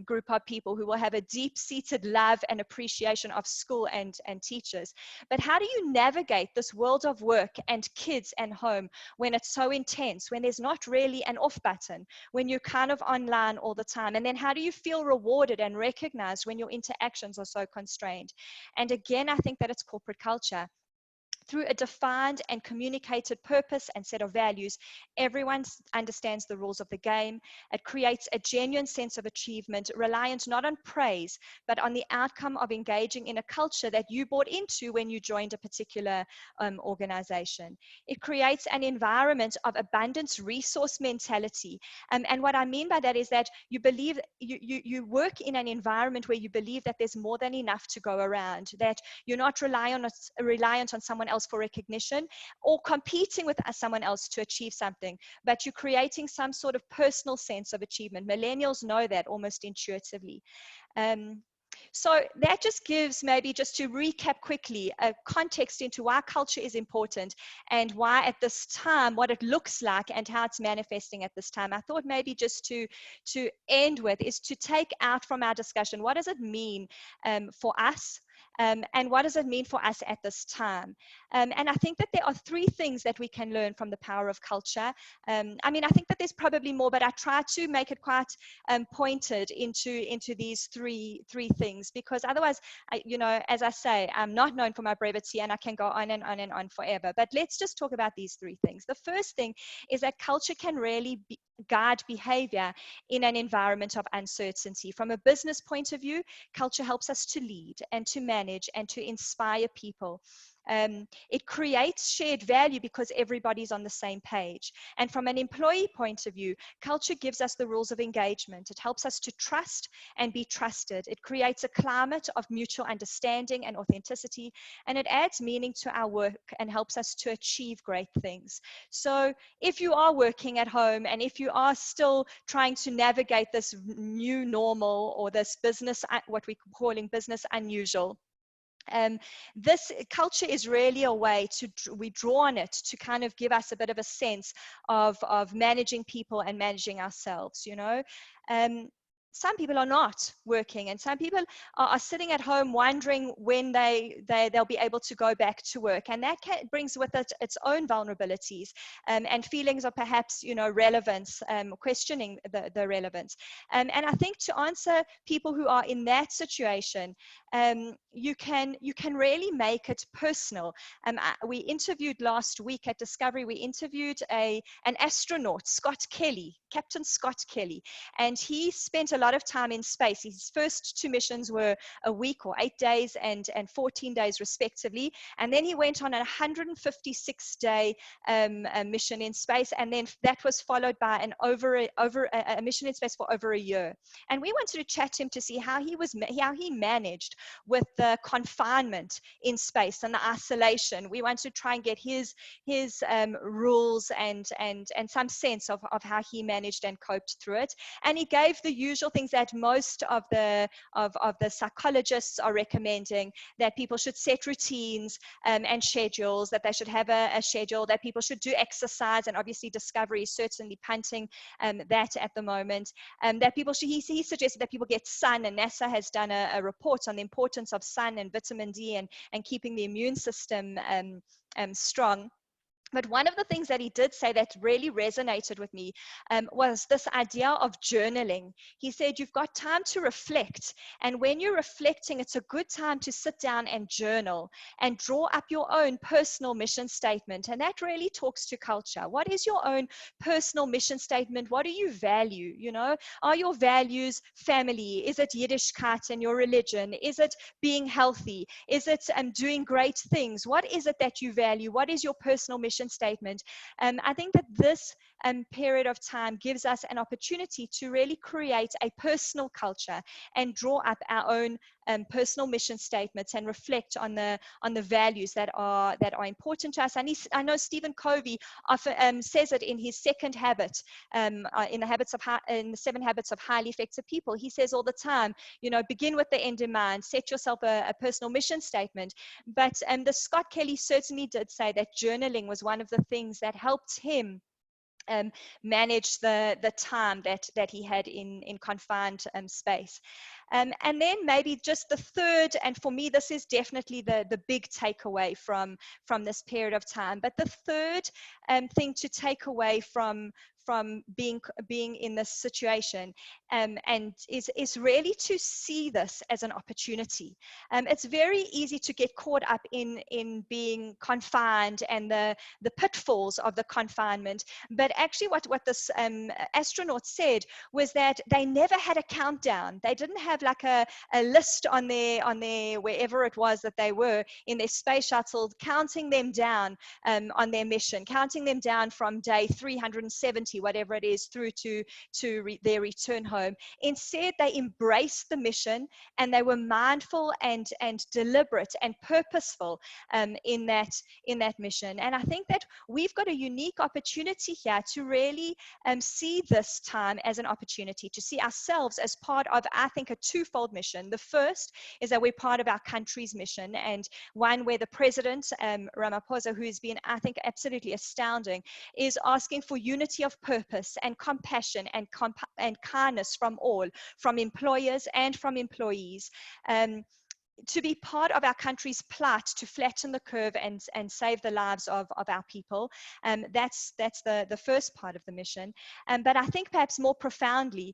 group of people who will have a deep-seated love and appreciation of school and teachers. But how do you navigate this world of work and kids and home when it's so intense, when there's not really an off button, when you're kind of online all the time? And then how do you feel rewarded and recognized when your interactions are so constrained? And again, I think that it's corporate culture. Through a defined and communicated purpose and set of values, everyone understands the rules of the game. It creates a genuine sense of achievement, reliant not on praise, but on the outcome of engaging in a culture that you bought into when you joined a particular organization. It creates an environment of abundance resource mentality. And what I mean by that is that you believe, you work in an environment where you believe that there's more than enough to go around, that you're not reliant on someone else for recognition or competing with someone else to achieve something, but you're creating some sort of personal sense of achievement. Millennials know that almost intuitively. So that just gives, maybe just to recap quickly, a context into why culture is important and why at this time, what it looks like and how it's manifesting at this time. I thought maybe just to end with is to take out from our discussion, what does it mean for us? And what does it mean for us at this time? And I think that there are three things that we can learn from the power of culture. I mean, I think that there's probably more, but I try to make it quite pointed into these three things, because otherwise, you know, as I say, I'm not known for my brevity and I can go on and on and on forever. But let's just talk about these three things. The first thing is that culture can really guide behavior in an environment of uncertainty. From a business point of view, culture helps us to lead and to manage and to inspire people. It creates shared value because everybody's on the same page. And from an employee point of view, culture gives us the rules of engagement. It helps us to trust and be trusted. It creates a climate of mutual understanding and authenticity, and it adds meaning to our work and helps us to achieve great things. So if you are working at home and if you are still trying to navigate this new normal or this business, what we're calling business unusual, this culture is really a way we draw on it to kind of give us a bit of a sense of managing people and managing ourselves, you know. Some people are not working, and some people are sitting at home wondering when they'll be able to go back to work, and that brings with it its own vulnerabilities and feelings of perhaps, you know, relevance, questioning the relevance. And I think to answer people who are in that situation, you can really make it personal. We interviewed last week at Discovery, we interviewed an astronaut, Scott Kelly, Captain Scott Kelly, and he spent a lot of time in space. His first two missions were a week or 8 days and 14 days respectively, and then he went on a 156-day mission in space, and then that was followed by a mission in space for over a year. And we wanted to chat to him to see how he managed with the confinement in space and the isolation. We wanted to try and get his rules and some sense of how he managed and coped through it. And he gave the usual things that most of the psychologists are recommending, that people should set routines and schedules, that they should have a schedule, that people should do exercise, and obviously Discovery is certainly punting that at the moment. That people should, he suggested that people get sun, and NASA has done a report on the importance of sun and vitamin D and keeping the immune system strong. But one of the things that he did say that really resonated with me was this idea of journaling. He said, you've got time to reflect. And when you're reflecting, it's a good time to sit down and journal and draw up your own personal mission statement. And that really talks to culture. What is your own personal mission statement? What do you value? You know, are your values family? Is it Yiddishkeit and your religion? Is it being healthy? Is it doing great things? What is it that you value? What is your personal mission statement? I think that this period of time gives us an opportunity to really create a personal culture and draw up our own personal mission statements and reflect on the values that are important to us. And I know Stephen Covey often says it in his second habit, in the 7 Habits of Highly Effective People. He says all the time, you know, begin with the end in mind, set yourself a personal mission statement. But the Scott Kelly certainly did say that journaling was one of the things that helped him manage the time that he had in confined space. And then maybe just the third, and for me this is definitely the big takeaway from this period of time, but the third thing to take away from being in this situation and is really to see this as an opportunity. It's very easy to get caught up in being confined and the pitfalls of the confinement, but actually what this astronaut said was that they never had a countdown. They didn't have like a list on their wherever it was that they were in their space shuttle, counting them down on their mission, counting them down from day 370, journey, whatever it is, through to their return home. Instead, they embraced the mission, and they were mindful and deliberate and purposeful in that mission. And I think that we've got a unique opportunity here to really see this time as an opportunity to see ourselves as part of, I think, a twofold mission. The first is that we're part of our country's mission, and one where the president, Ramaphosa, who has been, I think, absolutely astounding, is asking for unity of purpose and compassion and kindness from all, from employers and from employees. To be part of our country's plight to flatten the curve and save the lives of our people. That's the first part of the mission. But I think perhaps more profoundly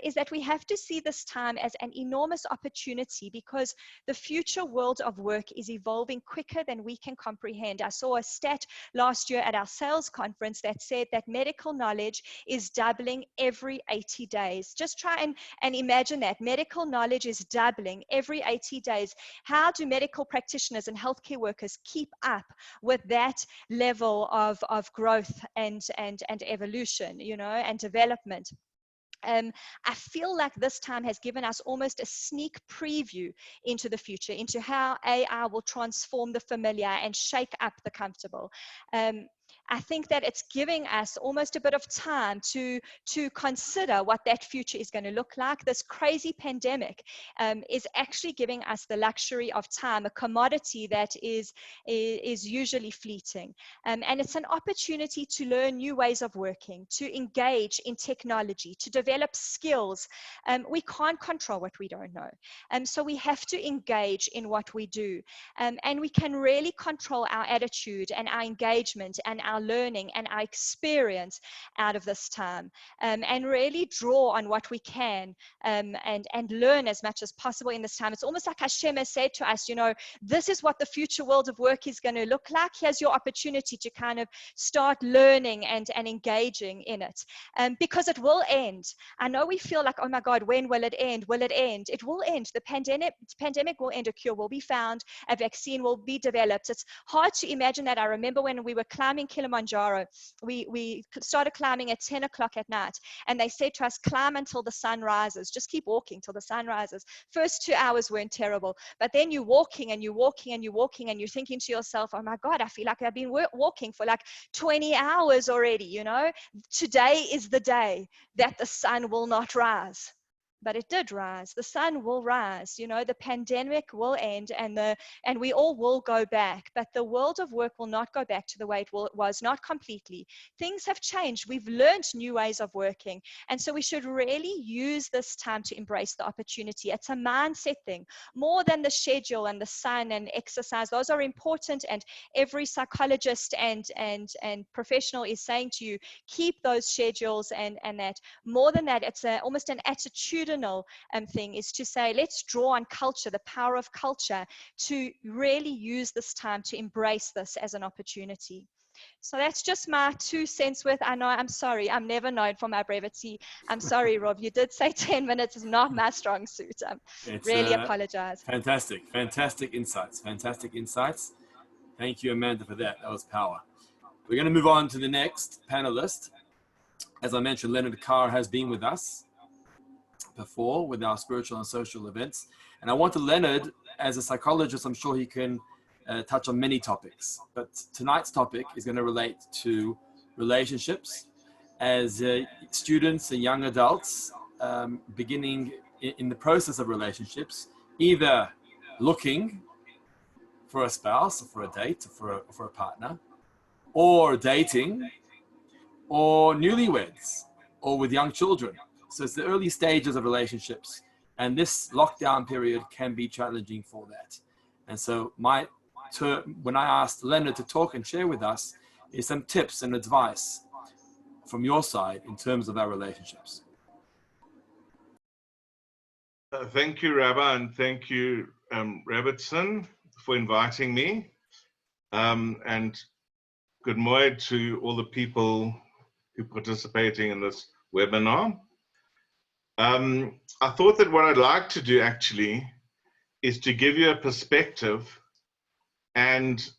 is that we have to see this time as an enormous opportunity, because the future world of work is evolving quicker than we can comprehend. I saw a stat last year at our sales conference that said that medical knowledge is doubling every 80 days. Just try and imagine that. Medical knowledge is doubling every 80 days. How do medical practitioners and healthcare workers keep up with that level of growth and evolution, and development? I feel like this time has given us almost a sneak preview into the future, into how AI will transform the familiar and shake up the comfortable. I think that it's giving us almost a bit of time to consider what that future is going to look like. This crazy pandemic is actually giving us the luxury of time, a commodity that is usually fleeting. And it's an opportunity to learn new ways of working, to engage in technology, to develop skills. We can't control what we don't know. So we have to engage in what we do. And we can really control our attitude and our engagement and our learning and our experience out of this time, and really draw on what we can and learn as much as possible in this time. It's almost like Hashem has said to us, this is what the future world of work is going to look like. Here's your opportunity to kind of start learning and engaging in it, because it will end. I know we feel like, oh my God, when will it end? Will it end? It will end. The pandemic will end. A cure will be found. A vaccine will be developed. It's hard to imagine that. I remember when we were climbing Kilimanjaro, we started climbing at 10 o'clock at night, and they said to us, climb until the sun rises. Just keep walking till the sun rises. First 2 hours weren't terrible, but then you're walking and you're walking and you're walking and you're thinking to yourself, oh my God, I feel like I've been walking for like 20 hours already. Today is the day that the sun will not rise. But it did rise. The sun will rise. The pandemic will end, and we all will go back. But the world of work will not go back to the way it was, not completely. Things have changed. We've learned new ways of working, and so we should really use this time to embrace the opportunity. It's a mindset thing, more than the schedule and the sun and exercise. Those are important, and every psychologist and professional is saying to you, keep those schedules and that. More than that, it's almost an attitudinal thing, is to say, let's draw on culture, the power of culture, to really use this time to embrace this as an opportunity. So that's just my 2 cents worth. I know, I'm sorry, I'm never known for my brevity. I'm sorry, Rob, you did say 10 minutes is not my strong suit. Really apologize. Fantastic insights. Thank you, Amanda, for that. That was power. We're going to move on to the next panelist. As I mentioned, Leonard Carr has been with us before with our spiritual and social events. And I wanted Leonard, as a psychologist, I'm sure he can touch on many topics. But tonight's topic is going to relate to relationships as students and young adults beginning in the process of relationships, either looking for a spouse or for a date or for a partner, or dating, or newlyweds, or with young children. So it's the early stages of relationships, and this lockdown period can be challenging for that. And so when I asked Leonard to talk and share with us, is some tips and advice from your side in terms of our relationships. Thank you, Rabbi, and thank you, Robertson, for inviting me. And good morning to all the people who are participating in this webinar. I thought that what I'd like to do actually is to give you a perspective and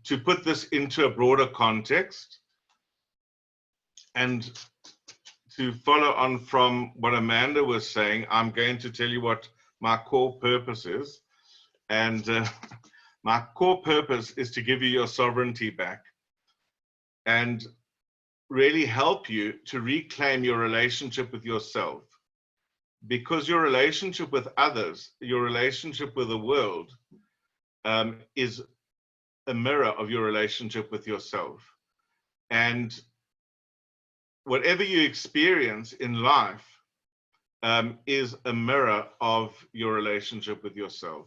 to put this into a broader context And to follow on from what Amanda was saying, I'm going to tell you what my core purpose is. And my core purpose is to give you your sovereignty back and really help you to reclaim your relationship with yourself. Because your relationship with others, your relationship with the world, is a mirror of your relationship with yourself. And whatever you experience in life is a mirror of your relationship with yourself.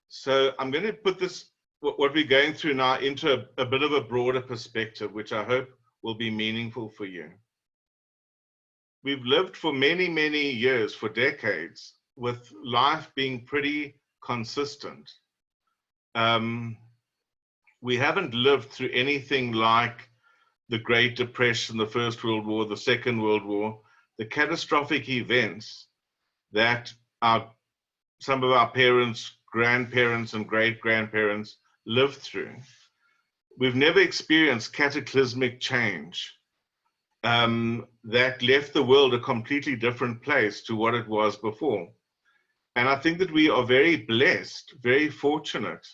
So I'm going to put this, what we're going through now, into a bit of a broader perspective, which I hope will be meaningful for you. We've lived for many, many years, for decades, with life being pretty consistent. We haven't lived through anything like the Great Depression, the First World War, the Second World War, the catastrophic events that some of our parents, grandparents, and great-grandparents lived through. We've never experienced cataclysmic change that left the world a completely different place to what it was before. And I think that we are very blessed, very fortunate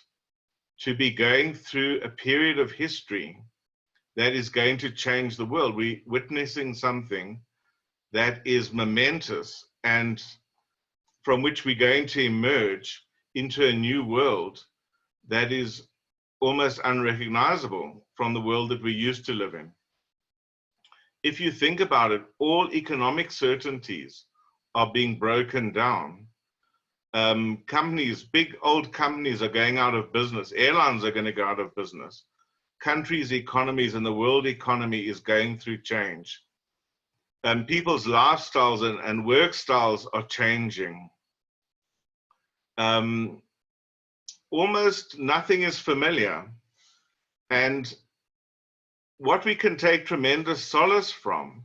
to be going through a period of history that is going to change the world. We're witnessing something that is momentous and from which we're going to emerge into a new world that is almost unrecognizable from the world that we used to live in. If you think about it, all economic certainties are being broken down. Companies, big old companies are going out of business. Airlines are going to go out of business. Countries' economies and the world economy is going through change. People's lifestyles and work styles are changing. Almost nothing is familiar. And what we can take tremendous solace from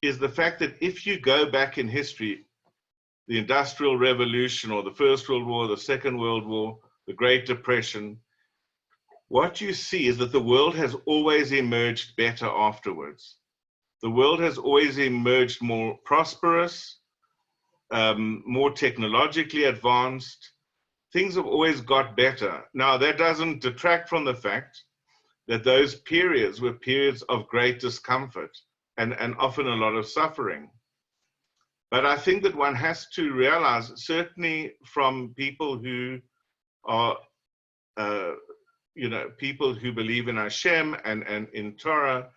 is the fact that if you go back in history, the Industrial Revolution or the First World War, the Second World War, the Great Depression, what you see is that the world has always emerged better afterwards. The world has always emerged more prosperous, more technologically advanced. Things have always got better. Now, that doesn't detract from the fact that those periods were periods of great discomfort and often a lot of suffering. But I think that one has to realize, certainly from people who are, people who believe in Hashem and in Torah,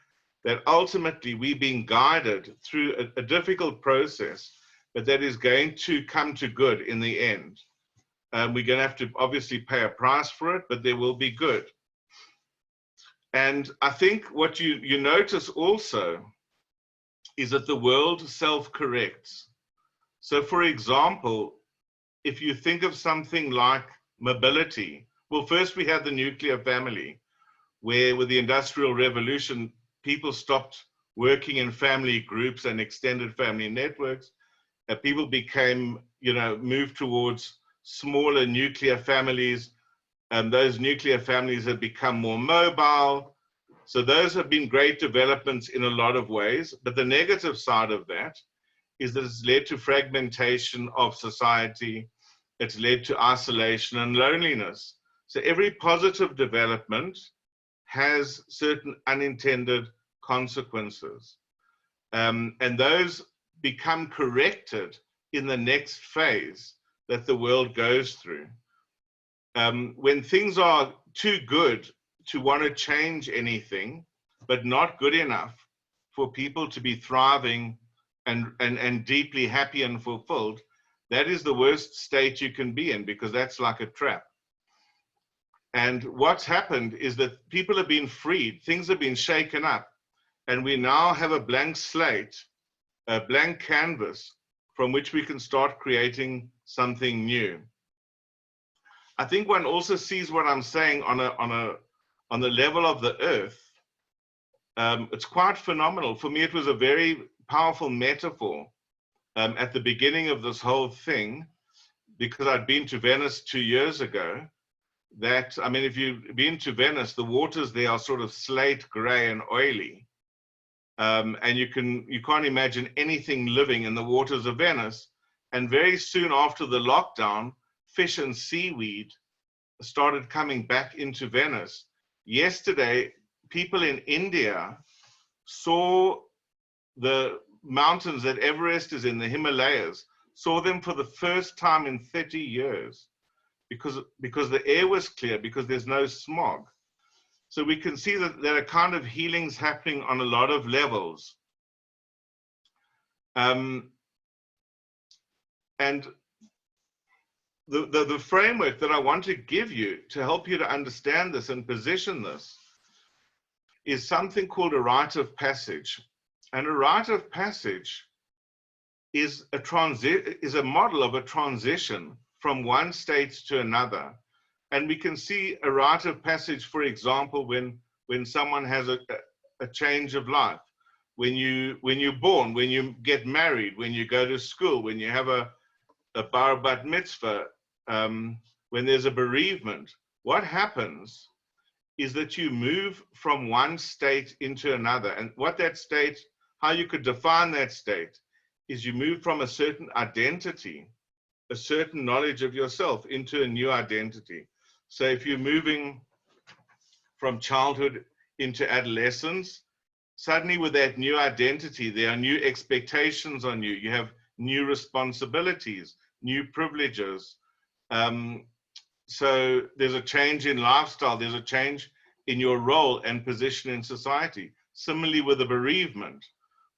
that ultimately we're being guided through a difficult process, but that is going to come to good in the end. We're going to have to obviously pay a price for it, but there will be good. And I think what you notice also is that the world self-corrects. So for example, if you think of something like mobility, well, first we had the nuclear family, where with the Industrial Revolution, people stopped working in family groups and extended family networks. People became, moved towards smaller nuclear families, and those nuclear families have become more mobile. So those have been great developments in a lot of ways, but the negative side of that is that it's led to fragmentation of society. It's led to isolation and loneliness. So every positive development has certain unintended consequences. And those become corrected in the next phase that the world goes through. When things are too good to want to change anything, but not good enough for people to be thriving and deeply happy and fulfilled, that is the worst state you can be in, because that's like a trap. And what's happened is that people have been freed, things have been shaken up, and we now have a blank slate, a blank canvas from which we can start creating something new. I think one also sees what I'm saying on the level of the earth. It's quite phenomenal. For me, it was a very powerful metaphor at the beginning of this whole thing, because I'd been to Venice 2 years ago. That, I mean, if you've been to Venice, the waters there are sort of slate gray and oily. and you can't imagine anything living in the waters of Venice. And very soon after the lockdown, fish and seaweed started coming back into Venice. Yesterday, people in India saw the mountains that Everest is in, the Himalayas, saw them for the first time in 30 years because the air was clear, because there's no smog. So we can see that there are kind of healings happening on a lot of levels. And the framework that I want to give you to help you to understand this and position this is something called a rite of passage. And a rite of passage is a model of a transition from one state to another. And we can see a rite of passage, for example, when someone has a change of life, when you're born, when you get married, when you go to school, when you have a bar bat mitzvah, when there's a bereavement. What happens is that you move from one state into another. And what that state, how you could define that state, is you move from a certain identity, a certain knowledge of yourself, into a new identity. So if you're moving from childhood into adolescence, suddenly with that new identity, there are new expectations on you. You have new responsibilities, new privileges. So there's a change in lifestyle, there's a change in your role and position in society. Similarly with the bereavement.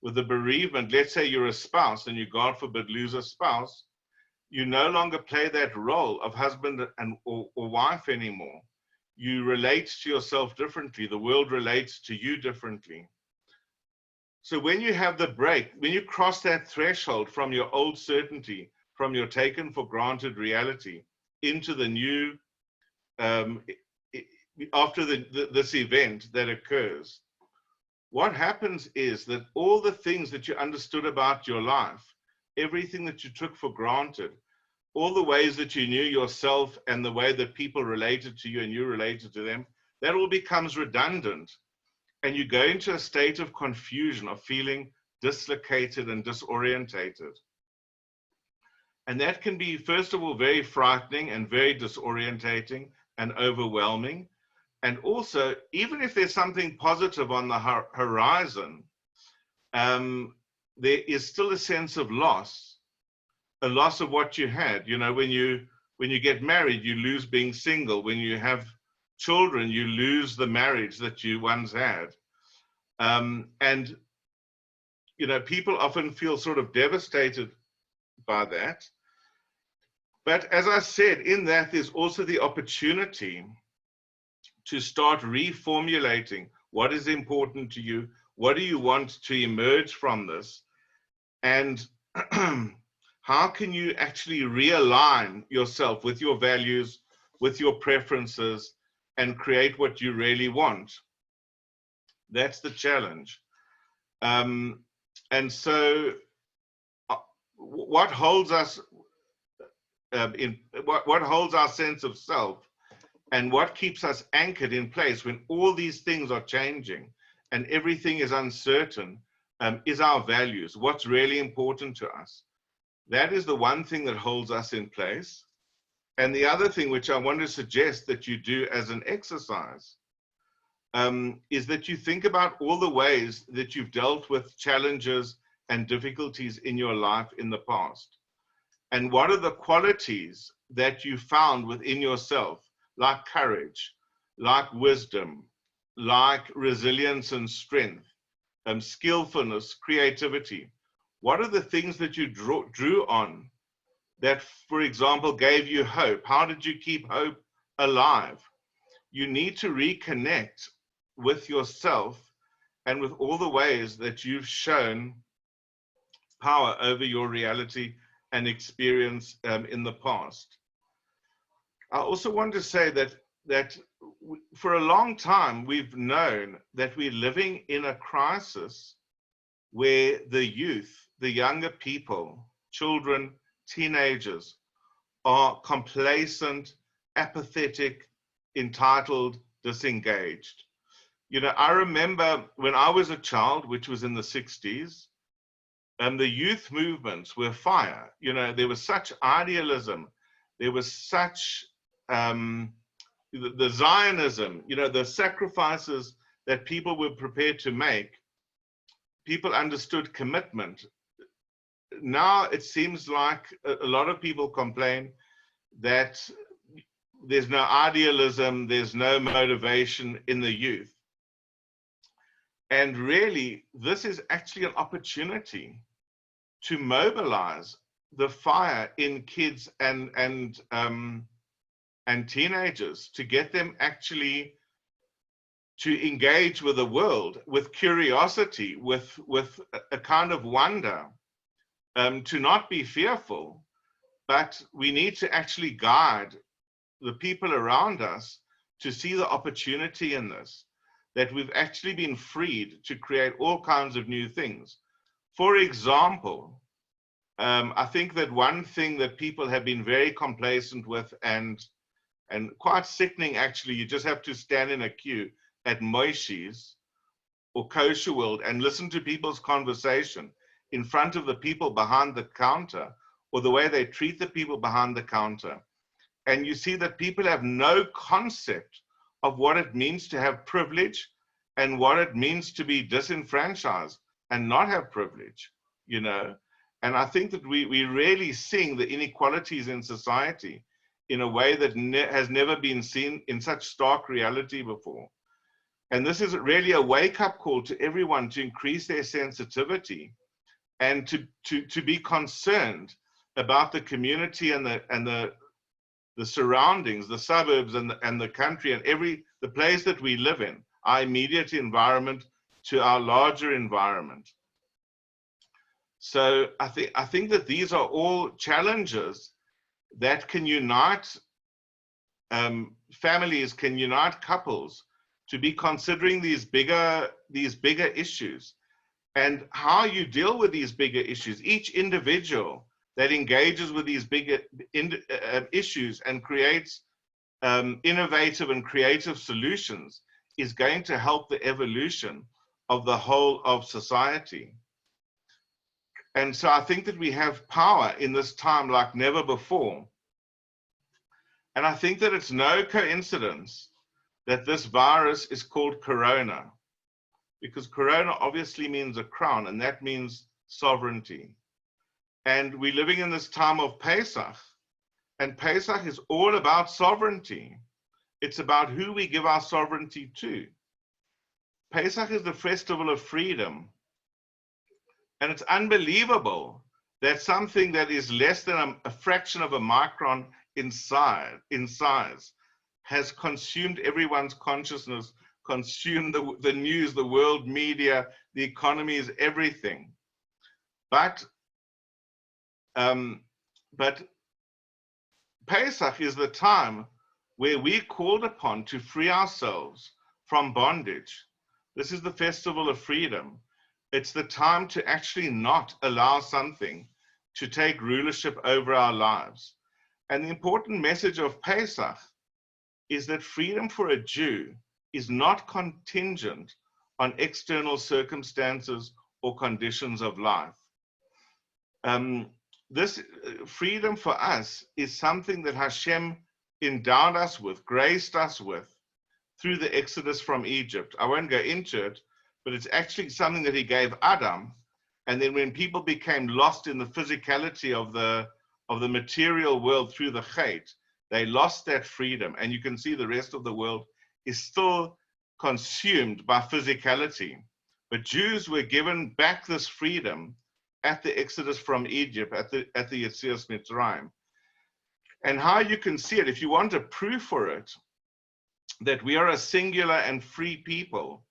With the bereavement, let's say you're a spouse and you, God forbid, lose a spouse, you no longer play that role of husband or wife anymore. You relate to yourself differently. The world relates to you differently. So when you have the break, when you cross that threshold from your old certainty, from your taken for granted reality, into the new, after this event that occurs, what happens is that all the things that you understood about your life, everything that you took for granted, all the ways that you knew yourself and the way that people related to you and you related to them, that all becomes redundant. And you go into a state of confusion, of feeling dislocated and disorientated. And that can be, first of all, very frightening and very disorientating and overwhelming. And also, even if there's something positive on the horizon, there is still a sense of loss, a loss of what you had. You know, when you get married, you lose being single. When you have children, you lose the marriage that you once had. And, you know, people often feel sort of devastated by that. But as I said, in that, there's also the opportunity to start reformulating what is important to you, what do you want to emerge from this, and how can you actually realign yourself with your values, with your preferences, and create what you really want. That's the challenge. And so what holds us what holds our sense of self and what keeps us anchored in place when all these things are changing and everything is uncertain is our values, what's really important to us. That is the one thing that holds us in place. And the other thing which I want to suggest that you do as an exercise is that you think about all the ways that you've dealt with challenges and difficulties in your life in the past. And what are the qualities that you found within yourself, like courage, like wisdom, like resilience and strength, skillfulness, creativity? What are the things that you drew on that, for example, gave you hope? How did you keep hope alive? You need to reconnect with yourself and with all the ways that you've shown power over your reality and experience in the past. I also want to say that for a long time, we've known that we're living in a crisis where the youth, the younger people, children, teenagers are complacent, apathetic, entitled, disengaged. You know, I remember when I was a child, which was in the 60s, the youth movements were fire. You know, there was such idealism. There was such, the Zionism, you know, the sacrifices that people were prepared to make. People understood commitment. Now it seems like a lot of people complain that there's no idealism, there's no motivation in the youth. And really, this is actually an opportunity to mobilize the fire in kids and teenagers, to get them actually to engage with the world, with curiosity, with a kind of wonder, to not be fearful, but we need to actually guide the people around us to see the opportunity in this, that we've actually been freed to create all kinds of new things. For example, I think that one thing that people have been very complacent with and quite sickening, actually, you just have to stand in a queue at Moishi's or Kosher World and listen to people's conversation in front of the people behind the counter, or the way they treat the people behind the counter. And you see that people have no concept of what it means to have privilege and what it means to be disenfranchised and not have privilege, you know. And I think that we're really seeing the inequalities in society in a way that has never been seen in such stark reality before. And this is really a wake-up call to everyone to increase their sensitivity and to be concerned about the community and the surroundings, the suburbs and the country and the place that we live in, our immediate environment to our larger environment. So I think that these are all challenges that can unite families, can unite couples to be considering these bigger issues, and how you deal with these bigger issues. Each individual that engages with these bigger issues and creates innovative and creative solutions is going to help the evolution of the whole of society. And so I think that we have power in this time like never before. And I think that it's no coincidence that this virus is called Corona, because Corona obviously means a crown, and that means sovereignty. And we're living in this time of Pesach, and Pesach is all about sovereignty. It's about who we give our sovereignty to. Pesach is the festival of freedom. And it's unbelievable that something that is less than a fraction of a micron in size has consumed everyone's consciousness, consumed the news, the world media, the economies, everything. But Pesach is the time where we're called upon to free ourselves from bondage. This is the festival of freedom. It's the time to actually not allow something to take rulership over our lives. And the important message of Pesach is that freedom for a Jew is not contingent on external circumstances or conditions of life. This freedom for us is something that Hashem endowed us with, graced us with, through the exodus from Egypt. I won't go into it, but it's actually something that he gave Adam. And then when people became lost in the physicality of the material world through the Chet, they lost that freedom. And you can see the rest of the world is still consumed by physicality. But Jews were given back this freedom at the exodus from Egypt, at the Yetzias Mitzrayim. And how you can see it, if you want a proof for it, that we are a singular and free people,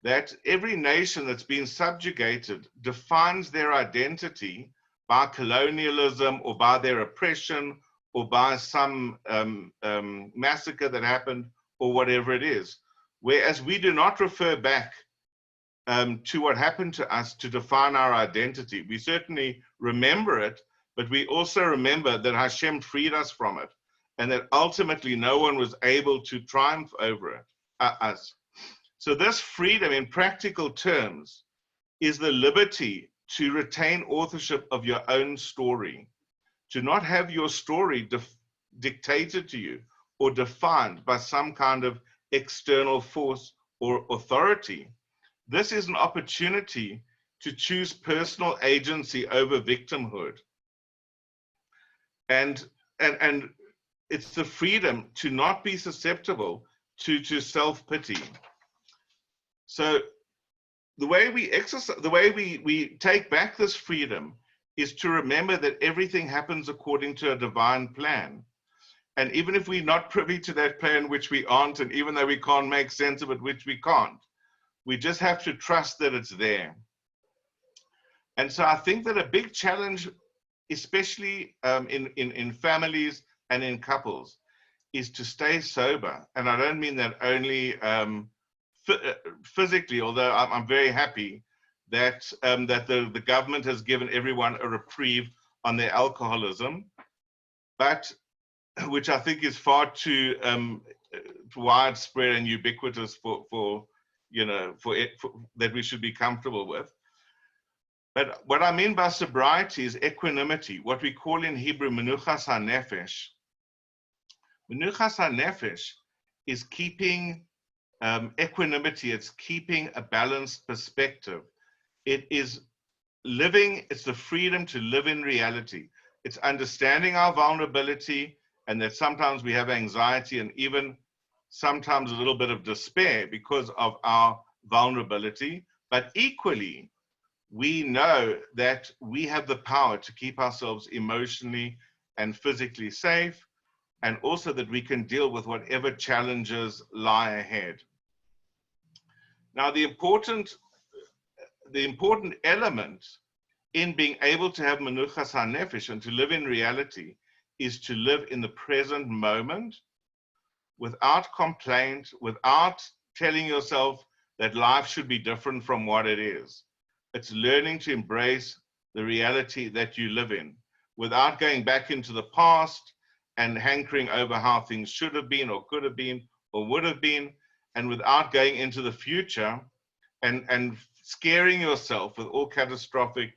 that every nation that's been subjugated defines their identity by colonialism or by their oppression or by some massacre that happened or whatever it is. Whereas we do not refer back to what happened to us to define our identity. We certainly remember it, but we also remember that Hashem freed us from it, and that ultimately no one was able to triumph over it, us. So this freedom in practical terms is the liberty to retain authorship of your own story, to not have your story dictated to you or defined by some kind of external force or authority. This is an opportunity to choose personal agency over victimhood. And it's the freedom to not be susceptible to self-pity. So the way we exercise, the way we take back this freedom is to remember that everything happens according to a divine plan. And even if we're not privy to that plan, which we aren't, and even though we can't make sense of it, which we can't, we just have to trust that it's there. And so I think that a big challenge, especially in families and in couples, is to stay sober. And I don't mean that only physically, although I'm very happy that that the government has given everyone a reprieve on their alcoholism, but which I think is far too widespread and ubiquitous for you know, for that we should be comfortable with. But what I mean by sobriety is equanimity, what we call in Hebrew menuchas hanefesh. Menuchas hanefesh is keeping equanimity, it's keeping a balanced perspective. It is living, it's the freedom to live in reality. It's understanding our vulnerability and that sometimes we have anxiety and even sometimes a little bit of despair because of our vulnerability. But equally, we know that we have the power to keep ourselves emotionally and physically safe, and also that we can deal with whatever challenges lie ahead. Now, the important element in being able to have menuchas hanefesh and to live in reality is to live in the present moment without complaint, without telling yourself that life should be different from what it is. It's learning to embrace the reality that you live in without going back into the past and hankering over how things should have been or could have been or would have been, and without going into the future and scaring yourself with all catastrophic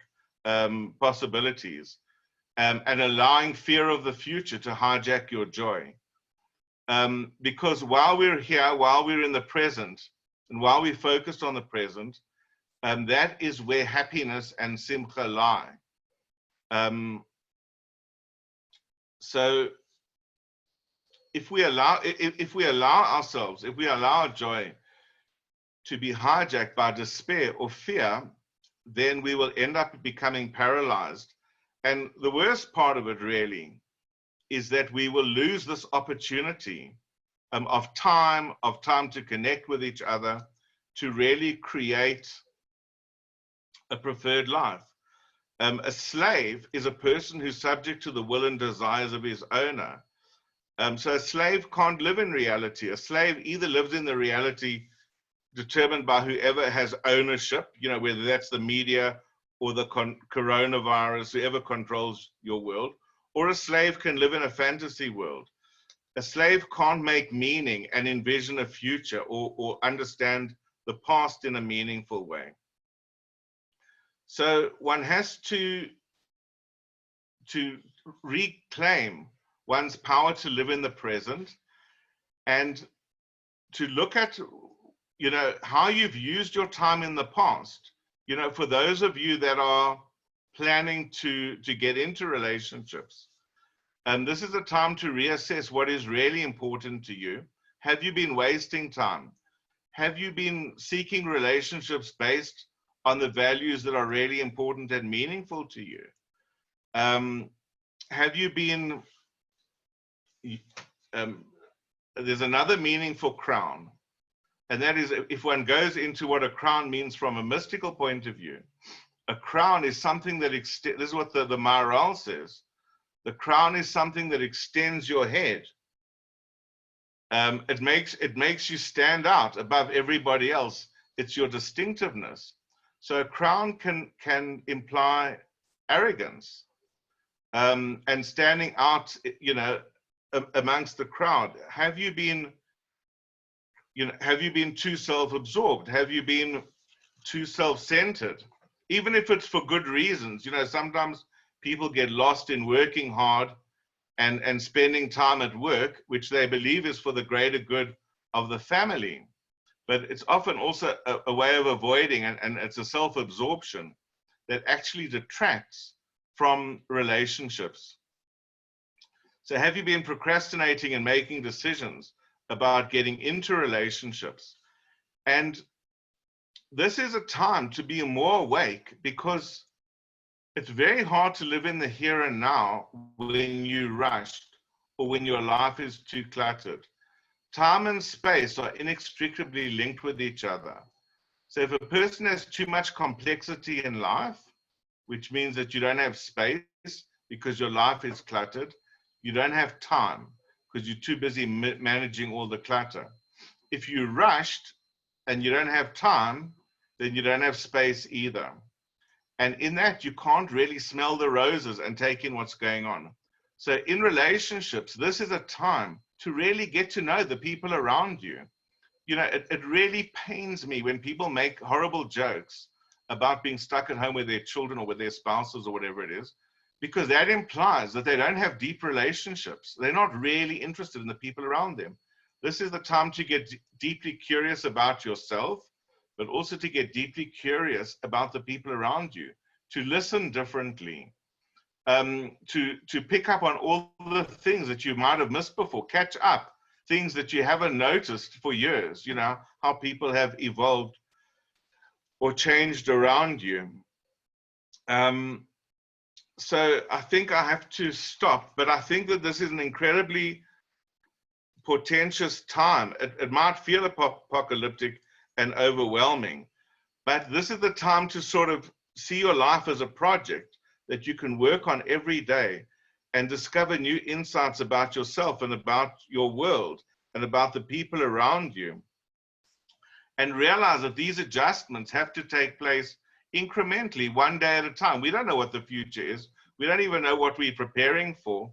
possibilities, and allowing fear of the future to hijack your joy. Because while we're here, while we're in the present, and while we're focused on the present, that is where happiness and simcha lie. So if we allow ourselves, if we allow our joy to be hijacked by despair or fear, then we will end up becoming paralyzed. And the worst part of it really is that we will lose this opportunity of time to connect with each other, to really create a preferred life. A slave is a person who's subject to the will and desires of his owner. So a slave can't live in reality. A slave either lives in the reality determined by whoever has ownership, you know, whether that's the media or the coronavirus, whoever controls your world, or a slave can live in a fantasy world. A slave can't make meaning and envision a future or understand the past in a meaningful way. So one has to reclaim one's power to live in the present and to look at, you know, how you've used your time in the past. You know, for those of you that are planning to get into relationships, this is a time to reassess what is really important to you. Have you been wasting time? Have you been seeking relationships based on the values that are really important and meaningful to you? Have you been, there's another meaning for crown, and that is if one goes into what a crown means from a mystical point of view, a crown is something that this is what the Maharal says, the crown is something that extends your head. It makes you stand out above everybody else. It's your distinctiveness. So a crown can imply arrogance and standing out, you know, amongst the crowd. Have you been You know, have you been too self-absorbed? Have you been too self-centered? Even if it's for good reasons. You know, sometimes people get lost in working hard and spending time at work, which they believe is for the greater good of the family. But it's often also a way of avoiding, and it's a self-absorption that actually detracts from relationships. So have you been procrastinating and making decisions about getting into relationships? And this is a time to be more awake, because it's very hard to live in the here and now when you're rushed or when your life is too cluttered. Time and space are inextricably linked with each other. So if a person has too much complexity in life, which means that you don't have space because your life is cluttered, you don't have time because you're too busy managing all the clutter. If you're rushed and you don't have time, then you don't have space either. And in that, you can't really smell the roses and take in what's going on. So in relationships, this is a time to really get to know the people around you. You know, it really pains me when people make horrible jokes about being stuck at home with their children or with their spouses or whatever it is, because that implies that they don't have deep relationships. They're not really interested in the people around them. This is the time to get deeply curious about yourself, but also to get deeply curious about the people around you, to listen differently, to pick up on all the things that you might have missed before, catch up, things that you haven't noticed for years, you know, how people have evolved or changed around you. So I think I have to stop, but I think that this is an incredibly portentous time. It might feel apocalyptic and overwhelming, but this is the time to sort of see your life as a project that you can work on every day and discover new insights about yourself and about your world and about the people around you. And realize that these adjustments have to take place incrementally, one day at a time. We don't know what the future is. We don't even know what we're preparing for.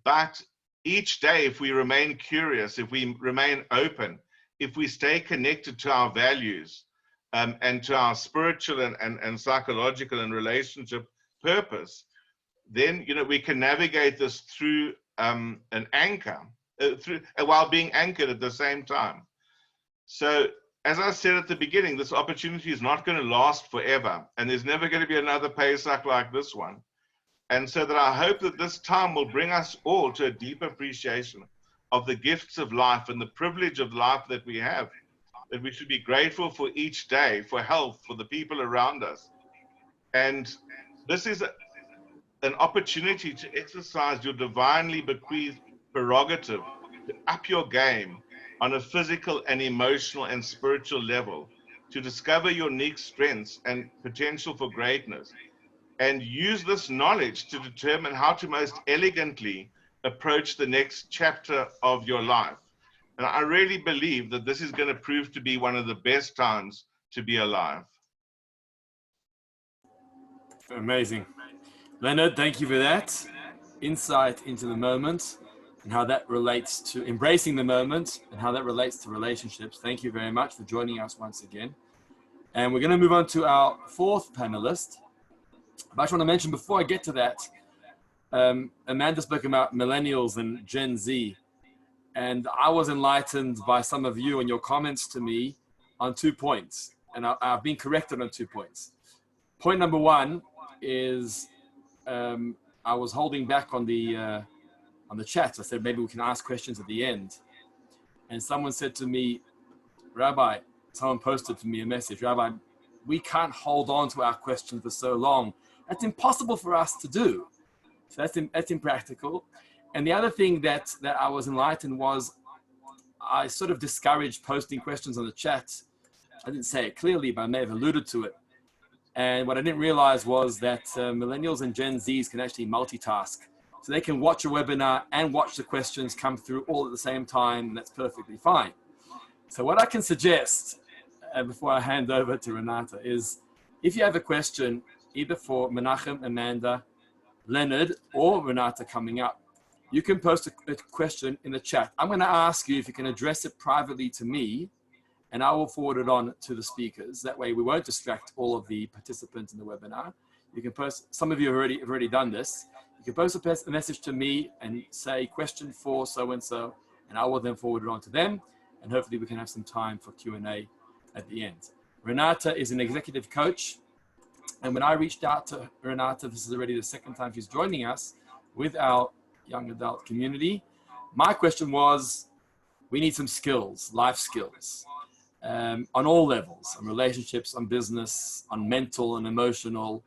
But each day, if we remain curious, if we remain open, if we stay connected to our values and to our spiritual and psychological and relationship purpose, then, you know, we can navigate this through an anchor, while being anchored at the same time. So, as I said at the beginning, this opportunity is not going to last forever, and there's never going to be another Pesach like this one. And so that I hope that this time will bring us all to a deep appreciation of the gifts of life and the privilege of life that we have, that we should be grateful for each day, for health, for the people around us. And this is an opportunity to exercise your divinely bequeathed prerogative to up your game on a physical and emotional and spiritual level, to discover your unique strengths and potential for greatness, and use this knowledge to determine how to most elegantly approach the next chapter of your life. And I really believe that this is going to prove to be one of the best times to be alive. Amazing. Leonard, thank you for that insight into the moment and how that relates to embracing the moment and how that relates to relationships. Thank you very much for joining us once again. And we're going to move on to our fourth panelist. But I just want to mention before I get to that, Amanda spoke about millennials and Gen Z. And I was enlightened by some of you and your comments to me on 2 points. And I've been corrected on 2 points. Point number one is I was holding back on the chat. I said, maybe we can ask questions at the end. And someone said to me, Rabbi, someone posted to me a message, Rabbi, we can't hold on to our questions for so long. That's impossible for us to do. So that's impractical. And the other thing that I was enlightened was I sort of discouraged posting questions on the chat. I didn't say it clearly, but I may have alluded to it. And what I didn't realize was that millennials and Gen Zs can actually multitask. So they can watch a webinar and watch the questions come through all at the same time, and that's perfectly fine. So what I can suggest, before I hand over to Renata, is if you have a question, either for Menachem, Amanda, Leonard, or Renata coming up, you can post a question in the chat. I'm going to ask you if you can address it privately to me, and I will forward it on to the speakers. That way we won't distract all of the participants in the webinar. You can post, some of you have already done this. You can post a message to me and say question for so-and-so, and I will then forward it on to them. And hopefully we can have some time for Q&A at the end. Renata is an executive coach. And when I reached out to Renata, this is already the second time she's joining us with our young adult community. My question was, we need some skills, life skills, on all levels, on relationships, on business, on mental and emotional,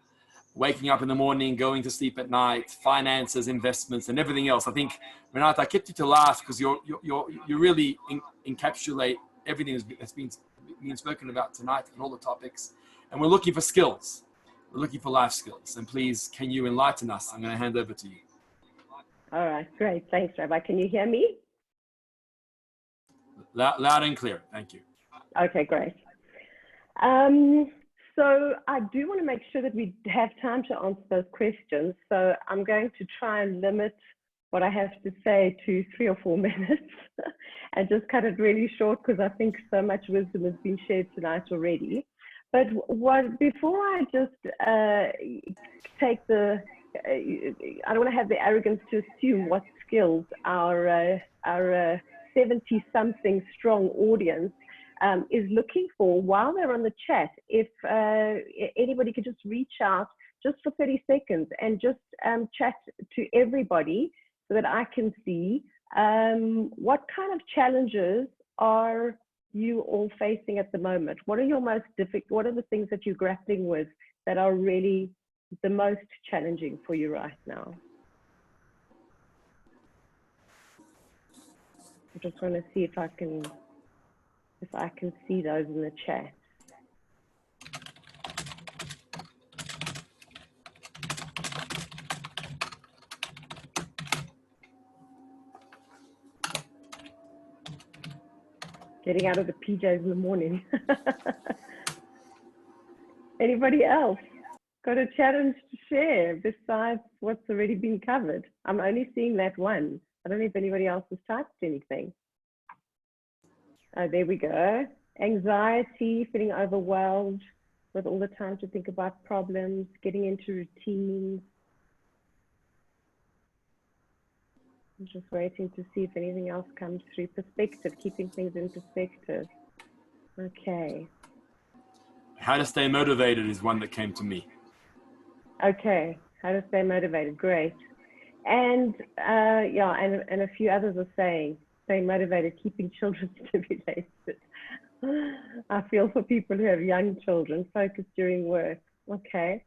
waking up in the morning, going to sleep at night, finances, investments, and everything else. I think, Renata, I kept you to laugh because you really encapsulate everything that's been spoken about tonight and all the topics. And we're looking for skills. We're looking for life skills. And please, can you enlighten us? I'm going to hand over to you. All right, great. Thanks, Rabbi. Can you hear me? Loud and clear. Thank you. Okay, great. So I do want to make sure that we have time to answer those questions. So I'm going to try and limit what I have to say to 3 or 4 minutes and just cut it really short because I think so much wisdom has been shared tonight already. But before I just take the, I don't want to have the arrogance to assume what skills our 70-something strong audience is looking for while they're on the chat. If anybody could just reach out just for 30 seconds and just chat to everybody so that I can see what kind of challenges are you all facing at the moment? What are your most difficult, what are the things that you're grappling with that are really the most challenging for you right now? I just want to see if I can see those in the chat. Getting out of the PJs in the morning. Anybody else got a challenge to share besides what's already been covered? I'm only seeing that one. I don't know if anybody else has typed anything. Oh, there we go. Anxiety, feeling overwhelmed with all the time to think about problems, getting into routines. I'm just waiting to see if anything else comes through. Perspective, keeping things in perspective. Okay. How to stay motivated is one that came to me. Okay, how to stay motivated, great. And yeah, and a few others are saying, staying motivated, keeping children stimulated. I feel for people who have young children, focus during work. Okay.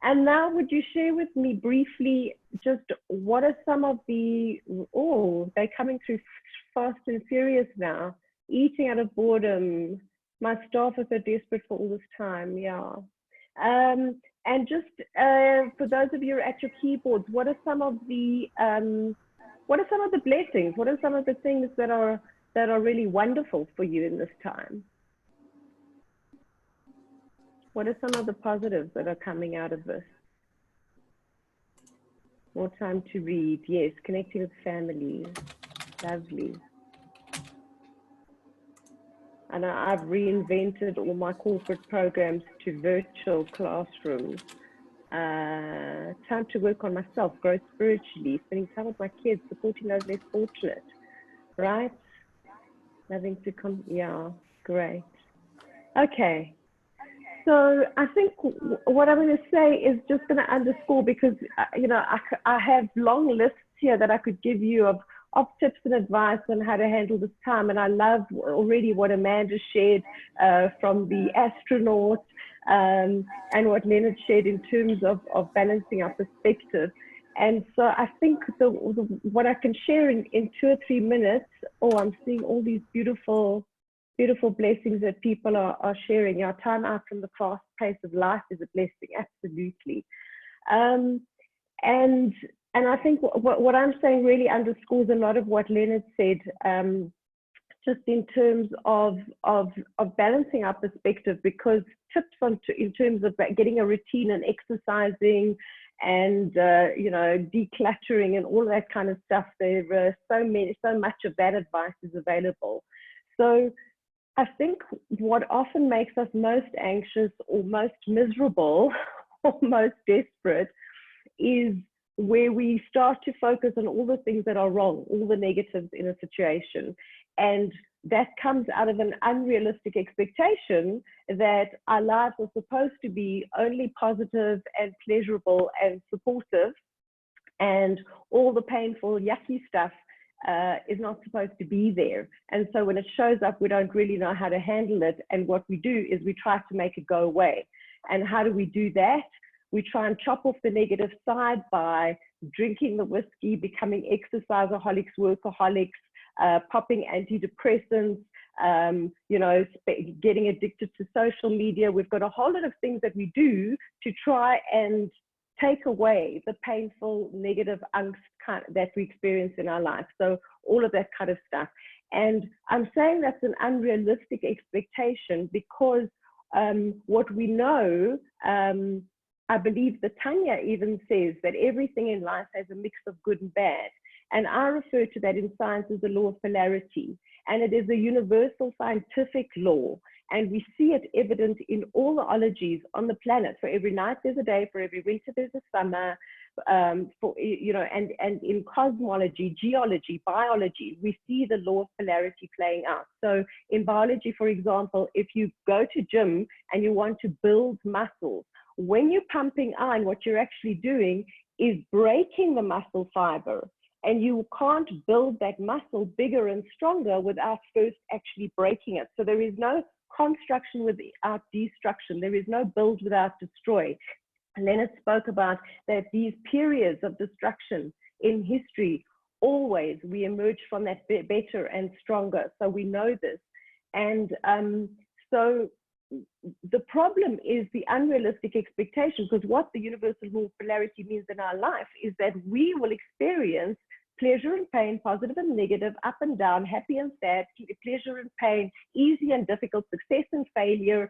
And now would you share with me briefly just what are some of the, oh, they're coming through fast and furious now, eating out of boredom. My staff are so desperate for all this time, yeah. And just for those of you at your keyboards, what are some of the blessings? What are some of the things that are really wonderful for you in this time? What are some of the positives that are coming out of this? More time to read, yes, connecting with family, lovely. And I've reinvented all my corporate programs to virtual classrooms. Time to work on myself, grow spiritually, spending time with my kids, supporting those less fortunate, right? Loving to come, yeah, great. Okay. So I think what I'm going to say is just going to underscore, because you know, I have long lists here that I could give you of tips and advice on how to handle this time. And I love already what Amanda shared from the astronaut and what Leonard shared in terms of balancing our perspective. And so I think what I can share in 2 or 3 minutes, I'm seeing all these beautiful blessings that people are sharing. Our time out from the fast pace of life is a blessing, absolutely. And I think what I'm saying really underscores a lot of what Leonard said just in terms of balancing our perspective, because tips in terms of getting a routine and exercising and you know, decluttering and all that kind of stuff, there are so much of that advice is available. So I think what often makes us most anxious or most miserable or most desperate is where we start to focus on all the things that are wrong, all the negatives in a situation. And that comes out of an unrealistic expectation that our lives are supposed to be only positive and pleasurable and supportive, and all the painful, yucky stuff is not supposed to be there. And so when it shows up, we don't really know how to handle it. And what we do is we try to make it go away. And how do we do that? We try and chop off the negative side by drinking the whiskey, becoming exerciseaholics, workaholics, popping antidepressants, you know, getting addicted to social media. We've got a whole lot of things that we do to try and take away the painful, negative angst that we experience in our life. So all of that kind of stuff. And I'm saying that's an unrealistic expectation because what we know, I believe the Tanya even says that everything in life has a mix of good and bad. And I refer to that in science as the law of polarity. And it is a universal scientific law. And we see it evident in all the ologies on the planet. For every night there's a day, for every winter there's a summer, for, you know, and in cosmology, geology, biology, we see the law of polarity playing out. So in biology, for example, if you go to gym and you want to build muscles, when you're pumping iron, what you're actually doing is breaking the muscle fiber. And you can't build that muscle bigger and stronger without first actually breaking it. So there is no construction without destruction. There is no build without destroy. And Leonard spoke about that these periods of destruction in history, always we emerge from that better and stronger. So we know this. And so the problem is the unrealistic expectation, because what the universal law of polarity means in our life is that we will experience pleasure and pain, positive and negative, up and down, happy and sad, pleasure and pain, easy and difficult, success and failure,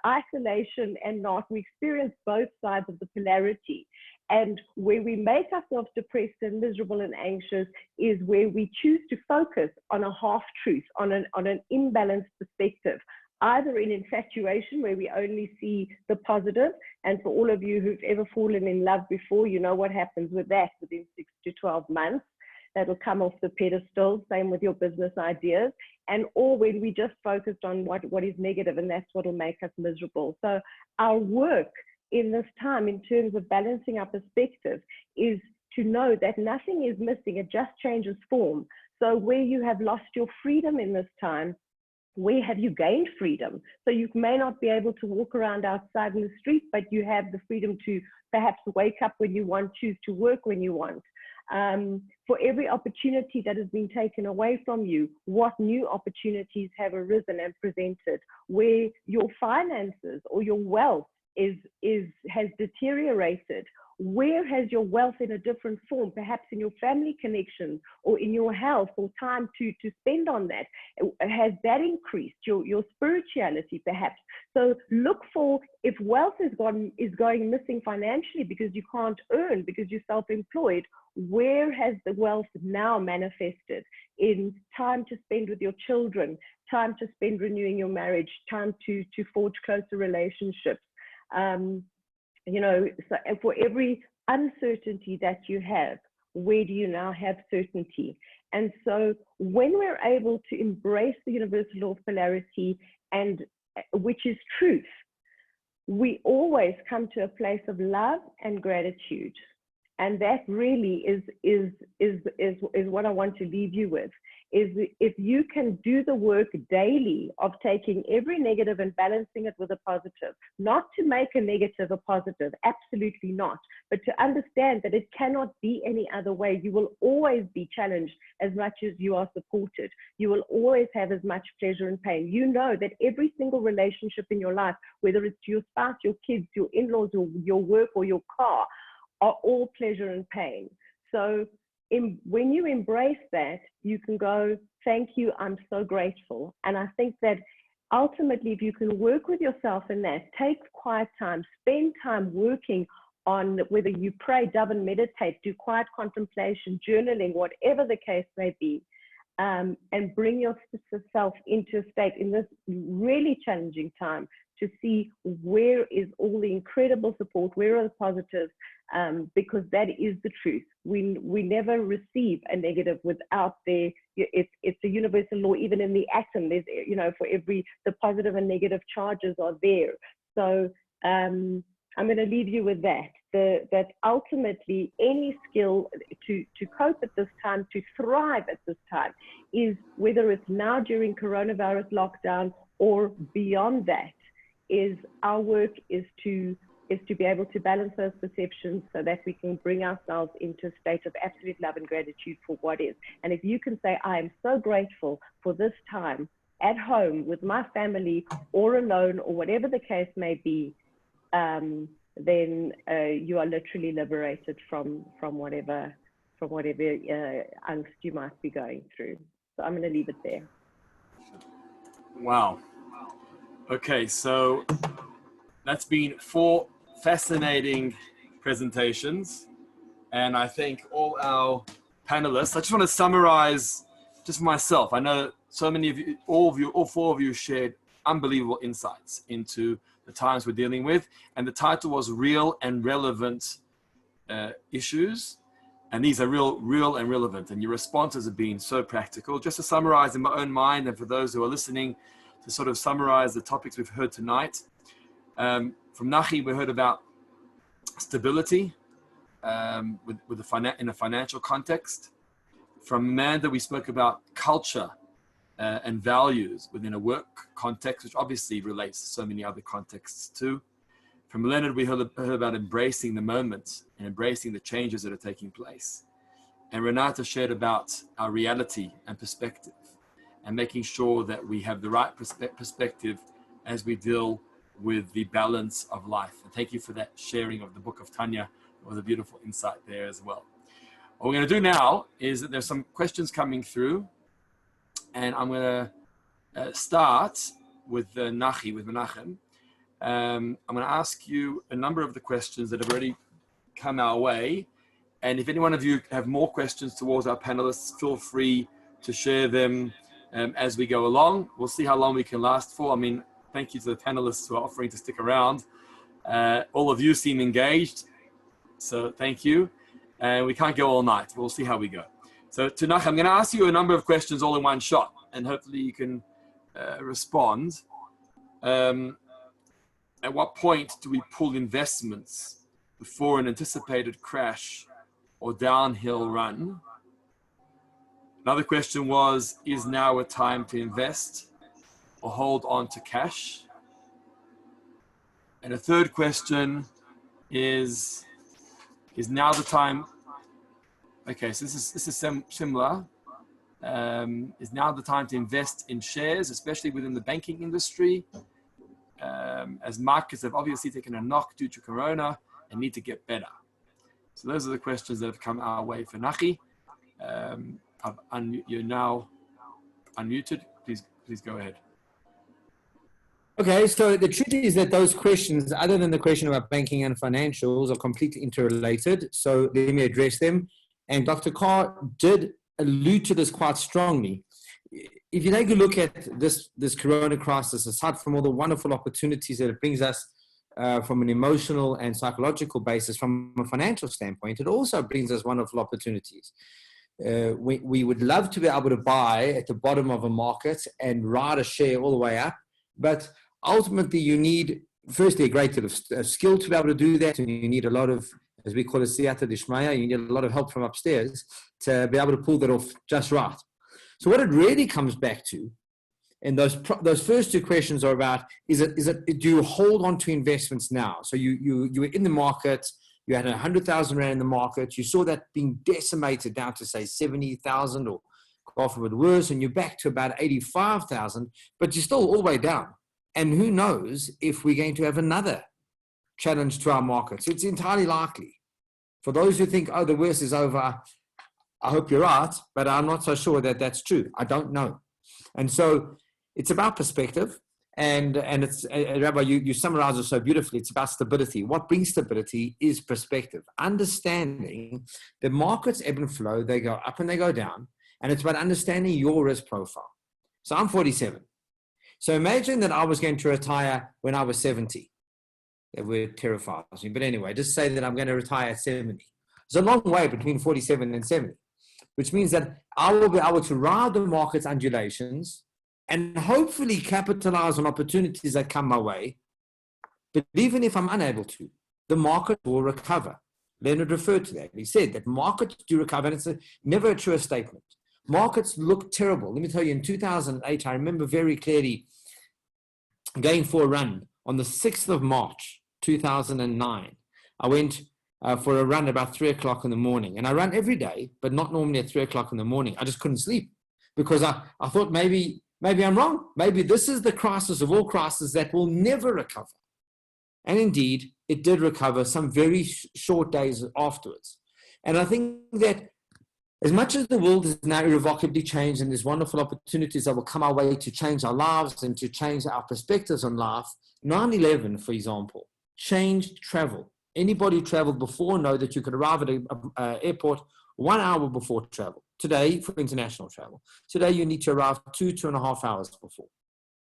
isolation and not. We experience both sides of the polarity. And where we make ourselves depressed and miserable and anxious is where we choose to focus on a half-truth, on an imbalanced perspective, either in infatuation, where we only see the positive. And for all of you who've ever fallen in love before, you know what happens with that within 6 to 12 months. That'll come off the pedestal. Same with your business ideas. And or when we just focused on what is negative, and that's what will make us miserable. So our work in this time in terms of balancing our perspective is to know that nothing is missing. It just changes form. So where you have lost your freedom in this time, where have you gained freedom? So you may not be able to walk around outside in the street, but you have the freedom to perhaps wake up when you want, choose to work when you want. For every opportunity that has been taken away from you, what new opportunities have arisen and presented? Where your finances or your wealth has deteriorated, where has your wealth in a different form, perhaps in your family connections or in your health or time to spend on that? Has that increased your spirituality perhaps? So look for, if wealth is going missing financially because you can't earn, because you're self-employed, where has the wealth now manifested? In time to spend with your children, time to spend renewing your marriage, time to forge closer relationships. You know, so for every uncertainty that you have, where do you now have certainty? And so when we're able to embrace the universal law of polarity, and which is truth, we always come to a place of love and gratitude. And that really is what I want to leave you with, is if you can do the work daily of taking every negative and balancing it with a positive, not to make a negative a positive, absolutely not, but to understand that it cannot be any other way. You will always be challenged as much as you are supported. You will always have as much pleasure and pain. You know that every single relationship in your life, whether it's your spouse, your kids, your in-laws, or your work or your car, are all pleasure and pain. So when you embrace that, you can go, thank you, I'm so grateful. And I think that ultimately, if you can work with yourself in that, take quiet time, spend time working on whether you pray, dove and meditate, do quiet contemplation, journaling, whatever the case may be, and bring yourself into a state in this really challenging time to see where is all the incredible support, where are the positives, because that is the truth. We never receive a negative without it's a universal law, even in the atom, there's, for the positive and negative charges are there. So I'm going to leave you with that, that ultimately any skill to cope at this time, to thrive at this time, is whether it's now during coronavirus lockdown or beyond that, is our work is to be able to balance those perceptions so that we can bring ourselves into a state of absolute love and gratitude for what is. And if you can say, I am so grateful for this time at home with my family or alone or whatever the case may be, then you are literally liberated from whatever angst you might be going through. So I'm going to leave it there. Wow. Okay, so that's been 4 fascinating presentations, and I thank all our panelists. I just want to summarize just for myself. I know so many of you, all 4 of you shared unbelievable insights into the times we're dealing with, and the title was Real and Relevant Issues, and these are real and relevant, and your responses have been so practical. Just to summarize in my own mind, and for those who are listening, to sort of summarize the topics we've heard tonight. From Nachi, we heard about stability in a financial context. From Amanda, we spoke about culture and values within a work context, which obviously relates to so many other contexts too. From Leonard, we heard about embracing the moment and embracing the changes that are taking place. And Renata shared about our reality and perspective, and making sure that we have the right perspective as we deal with the balance of life. And thank you for that sharing of the book of Tanya. It was a beautiful insight there as well. What we're going to do now is that there's some questions coming through, and I'm going to start with Nachi, with Menachem. I'm going to ask you a number of the questions that have already come our way. And if any one of you have more questions towards our panelists, feel free to share them as we go along. We'll see how long we can last for. I mean, thank you to the panelists who are offering to stick around. All of you seem engaged, so thank you. And we can't go all night. We'll see how we go. So Tunach, I'm going to ask you a number of questions all in one shot, and hopefully you can respond. At what point do we pull investments before an anticipated crash or downhill run? Another question was, is now a time to invest or hold on to cash? And a third question is now the time? Okay, so this is similar. Is now the time to invest in shares, especially within the banking industry, as markets have obviously taken a knock due to Corona and need to get better? So those are the questions that have come our way for Nachi. You're now unmuted. Please go ahead. Okay, so the truth is that those questions, other than the question about banking and financials, are completely interrelated. So let me address them. And Dr. Carr did allude to this quite strongly. If you take a look at this Corona crisis, aside from all the wonderful opportunities that it brings us from an emotional and psychological basis, from a financial standpoint, it also brings us wonderful opportunities. We would love to be able to buy at the bottom of a market and ride a share all the way up, but ultimately you need, firstly, a great deal of skill to be able to do that, and you need a lot of, as we call it, siyata dishmaya, you need a lot of help from upstairs to be able to pull that off just right. So what it really comes back to, and those first 2 questions are about, do you hold on to investments now? So you were in the market, you had 100,000 Rand in the market, you saw that being decimated down to say 70,000 or God forbid worse, and you're back to about 85,000, but you're still all the way down. And who knows if we're going to have another challenge to our markets. It's entirely likely. For those who think, oh, the worst is over, I hope you're right, but I'm not so sure that that's true. I don't know. And so it's about perspective. And it's, Rabbi, you summarize it so beautifully. It's about stability. What brings stability is perspective, understanding the markets ebb and flow. They go up and they go down. And it's about understanding your risk profile. So I'm 47. So imagine that I was going to retire when I was 70. That word terrifies me. But anyway, just say that I'm going to retire at 70. There's a long way between 47 and 70, which means that I will be able to ride the market's undulations and hopefully capitalize on opportunities that come my way. But even if I'm unable to, the market will recover. Leonard referred to that. He said that markets do recover, and it's never a true statement. Markets look terrible. Let me tell you, in 2008, I remember very clearly going for a run on the 6th of March, 2009. I went for a run about 3 o'clock in the morning. And I run every day, but not normally at 3 o'clock in the morning. I just couldn't sleep because I thought maybe I'm wrong. Maybe this is the crisis of all crises that will never recover. And indeed, it did recover some very short days afterwards. And I think that as much as the world is now irrevocably changed and there's wonderful opportunities that will come our way to change our lives and to change our perspectives on life, 9/11, for example, changed travel. Anybody who traveled before know that you could arrive at an airport 1 hour before travel. Today, for international travel, today you need to arrive 2.5 hours before.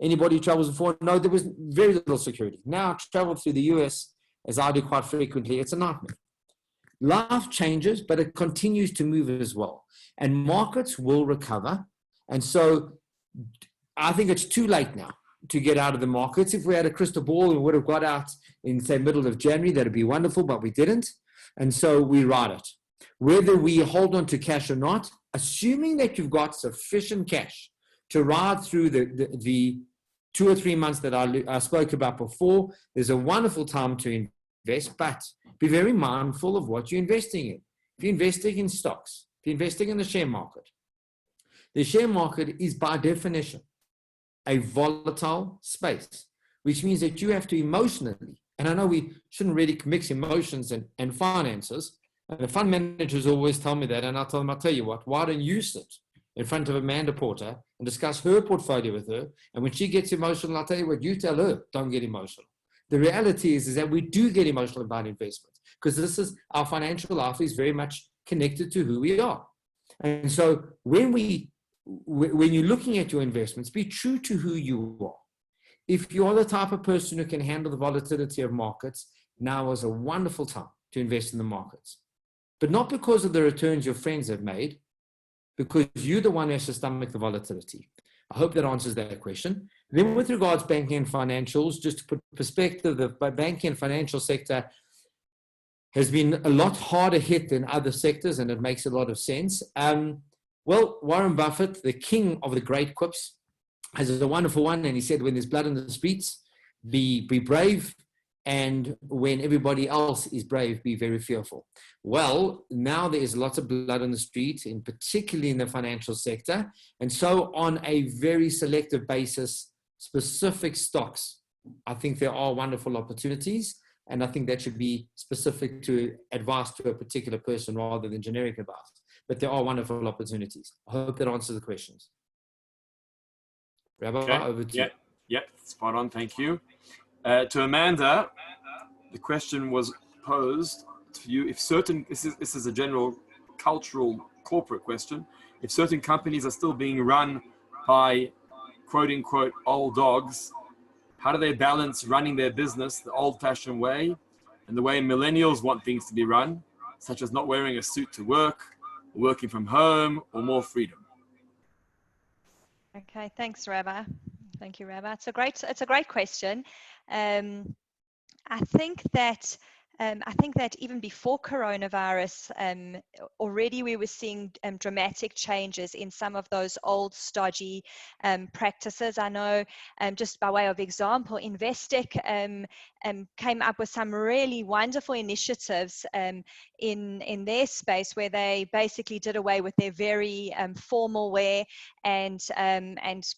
Anybody who travels before know there was very little security. Now, travel through the US, as I do quite frequently, it's a nightmare. Life changes, but it continues to move as well. And markets will recover. And so I think it's too late now to get out of the markets. If we had a crystal ball, we would have got out in, say, middle of January. That'd be wonderful, but we didn't. And so we ride it. Whether we hold on to cash or not, assuming that you've got sufficient cash to ride through the 2 or 3 months that I spoke about before, there's a wonderful time to invest, but be very mindful of what you're investing in. If you're investing in stocks, if you're investing in the share market is by definition a volatile space, which means that you have to emotionally, and I know we shouldn't really mix emotions and finances, and the fund managers always tell me that, and I'll tell you what, why don't you sit in front of Amanda Porter and discuss her portfolio with her, and when she gets emotional, I'll tell you what, you tell her, don't get emotional. The reality is that we do get emotional about investments because this is our financial life is very much connected to who we are. And so when you're looking at your investments, be true to who you are. If you're the type of person who can handle the volatility of markets, now is a wonderful time to invest in the markets. But not because of the returns your friends have made, because you're the one who has to stomach the volatility. I hope that answers that question. Then with regards to banking and financials, just to put perspective, the banking and financial sector has been a lot harder hit than other sectors, and it makes a lot of sense. Well, Warren Buffett, the king of the great quips, has a wonderful one, and he said, when there's blood in the streets, be brave, and when everybody else is brave, be very fearful. Well, now there is lots of blood on the street, in particularly in the financial sector. And so on a very selective basis, specific stocks, I think there are wonderful opportunities. And I think that should be specific to advice to a particular person rather than generic advice. But there are wonderful opportunities. I hope that answers the questions. Rabbi, Okay. over to you. Yeah, spot on. Thank you. To Amanda, the question was posed to you: if certain, this is a general cultural corporate question, if certain companies are still being run by quote unquote old dogs, how do they balance running their business the old-fashioned way and the way millennials want things to be run, such as not wearing a suit to work, or working from home, or more freedom? Okay, thanks, Rabbi. Thank you, Rabbi. It's a great question. I think that even before coronavirus, already we were seeing dramatic changes in some of those old stodgy practices. I know, just by way of example, Investec came up with some really wonderful initiatives in their space, where they basically did away with their very formal wear and